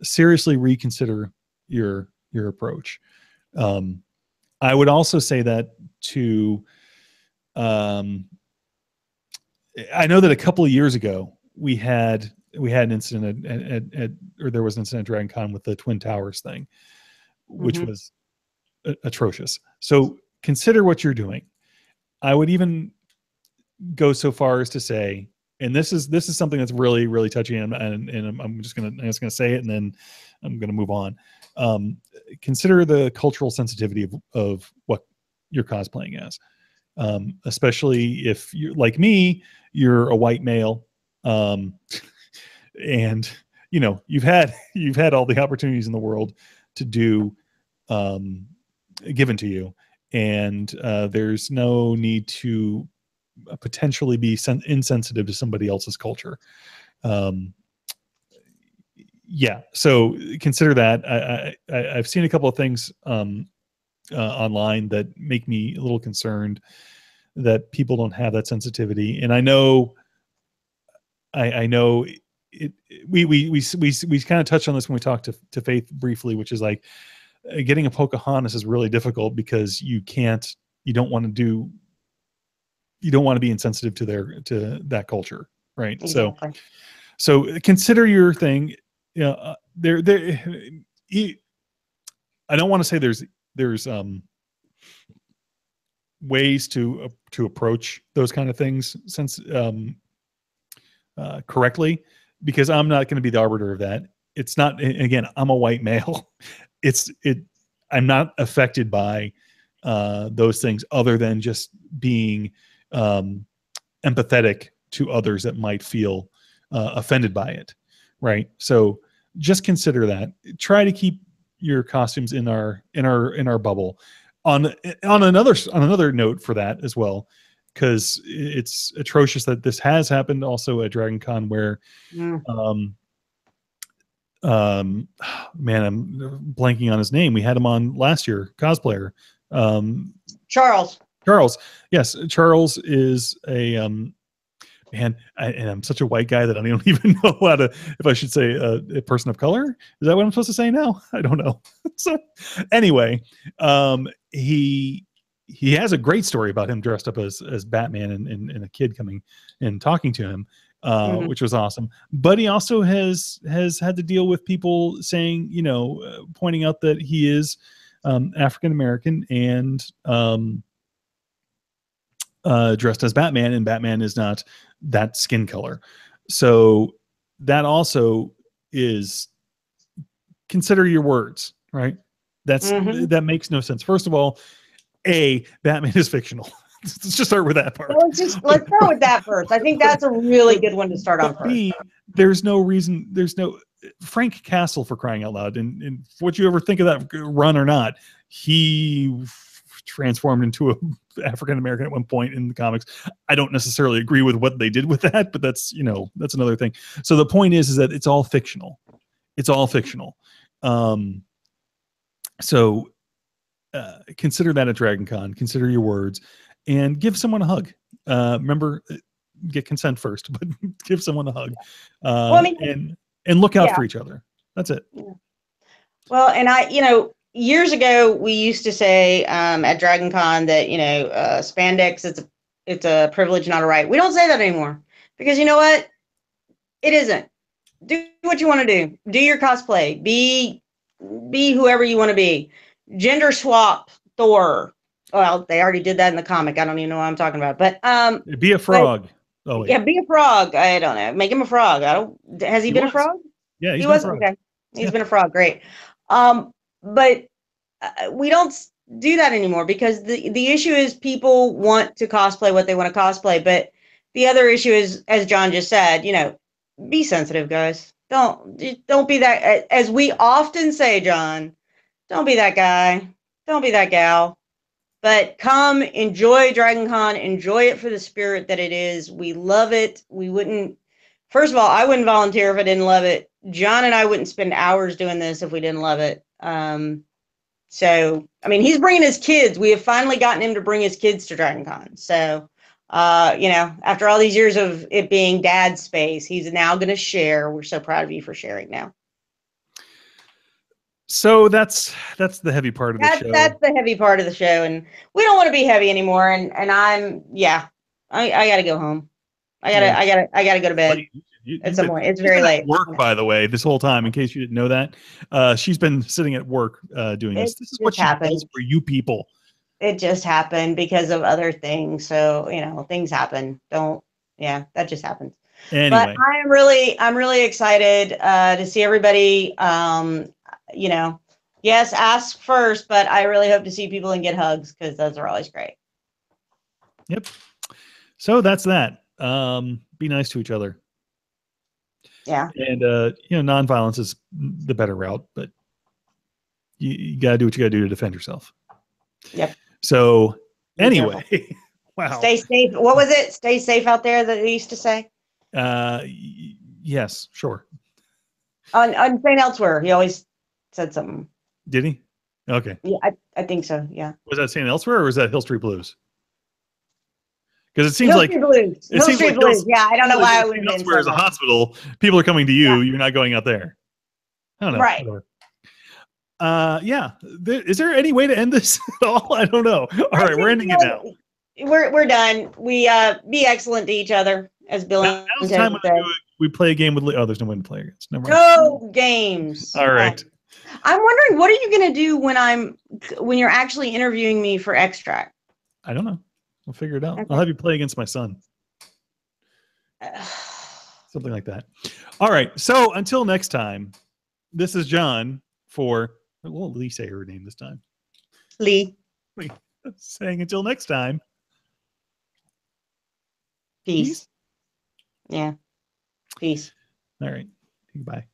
seriously reconsider your approach. I would also say that to, I know that a couple of years ago we had an incident or there was an incident at Dragoncon with the Twin Towers thing, which was atrocious. So consider what you're doing. I would even go so far as to say, and this is something that's really, really touchy, and I'm just gonna say it, and then I'm gonna move on. Consider the cultural sensitivity of what you're cosplaying as, especially if you're like me, you're a white male, and you've had all the opportunities in the world to do given to you, and there's no need to potentially be insensitive to somebody else's culture. So consider that. I've seen a couple of things online that make me a little concerned that people don't have that sensitivity. And I know it, we kind of touched on this when we talked to Faith briefly, which is like getting a Pocahontas is really difficult because you don't want to be insensitive to that culture, right? Exactly. So consider your thing. I don't want to say there's ways to approach those kind of things since correctly, because I'm not going to be the arbiter of that. It's not, again, I'm a white male. I'm not affected by those things other than just being empathetic to others that might feel offended by it. Right. So just consider that. Try to keep your costumes in our bubble. On another note for that as well, because it's atrocious that this has happened also at Dragoncon, where man, I'm blanking on his name. We had him on last year, cosplayer. Charles. Yes, Charles is a man, and I'm such a white guy that I don't even know if I should say a person of color. Is that what I'm supposed to say now? I don't know. So anyway, he has a great story about him dressed up as Batman and a kid coming and talking to him, which was awesome. But he also has had to deal with people saying, pointing out that he is African American and dressed as Batman, and Batman is not that skin color. So that also is, consider your words, right? That makes no sense. First of all, Batman is fictional. Let's just start with that part. Let's start with that first. I think that's a really good one to start on first. B, there's no reason. There's no Frank Castle, for crying out loud. And what you ever think of that run or not, he transformed into a African American at one point in the comics. I don't necessarily agree with what they did with that, but that's another thing. So the point is that it's all fictional. It's all fictional. So consider that at Dragoncon. Consider your words and give someone a hug. Remember, get consent first, but give someone a hug. And look out for each other. That's it. Yeah. Well, and years ago, we used to say at DragonCon that spandex it's a privilege, not a right. We don't say that anymore, because you know what? It isn't. Do what you want to do. Do your cosplay. Be whoever you want to be. Gender swap Thor. Well, they already did that in the comic. I don't even know what I'm talking about. But be a frog. Be a frog. I don't know. Make him a frog. Has he been a frog? Yeah, he was. Okay. He's been a frog. Great. But we don't do that anymore, because the issue is people want to cosplay what they want to cosplay. But the other issue is, as John just said, be sensitive, guys. Don't be that, as we often say, John, don't be that guy. Don't be that gal. But come enjoy DragonCon. Enjoy it for the spirit that it is. We love it. First of all, I wouldn't volunteer if I didn't love it. John and I wouldn't spend hours doing this if we didn't love it. So, he's bringing his kids. We have finally gotten him to bring his kids to DragonCon. So, after all these years of it being dad's space, he's now going to share. We're so proud of you for sharing now. So that's the heavy part of the show. That's the heavy part of the show, and we don't want to be heavy anymore. And I got to go home. I gotta go to bed. At some point, it's very late. Work, by the way, this whole time, in case you didn't know that, she's been sitting at work doing this. This is what she does for you people. It just happened because of other things. So things happen. That just happens. Anyway. But I'm really excited to see everybody. Yes, ask first, but I really hope to see people and get hugs, because those are always great. Yep. So that's that. Be nice to each other. Yeah. And nonviolence is the better route, but you gotta do what you gotta do to defend yourself. Yep. So anyway, wow. Stay safe. What was it? Stay safe out there, that they used to say? Yes, sure. On St. Elsewhere, he always said something. Did he? Okay. Yeah, I think so. Yeah. Was that St. Elsewhere, or was that Hill Street Blues? Because it seems Hill like Street Blues. Hill Street Blues. Yeah, I don't know why I would. Elsewhere is a hospital. People are coming to you. You're not going out there. I don't know. Right. Is there any way to end this at all? I don't know. All right, we're ending it now. We're done. We be excellent to each other, as Bill and Ted said. We play a game with. There's no way to play against. Never mind. Go games. All right. I'm wondering, what are you going to do when you're actually interviewing me for Extract? I don't know. We'll figure it out. Okay. I'll have you play against my son. Something like that. All right. So until next time, this is John for, well, Lee say her name this time. Lee. Saying until next time. Peace. Yeah. Peace. All right. Goodbye.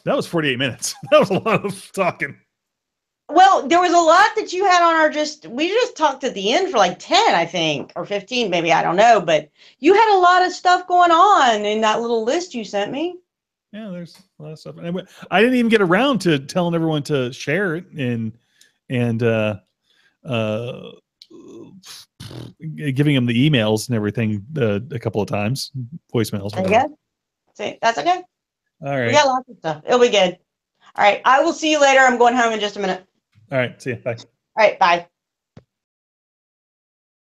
That was 48 minutes. That was a lot of talking. Well, there was a lot that you had on our we just talked at the end for like 10, I think, or 15, maybe. I don't know. But you had a lot of stuff going on in that little list you sent me. Yeah, there's a lot of stuff. And I didn't even get around to telling everyone to share it and giving them the emails and everything a couple of times, voicemails. There you go. See, that's okay. All right. We got lots of stuff. It'll be good. All right. I will see you later. I'm going home in just a minute. All right. See you. Bye. All right. Bye.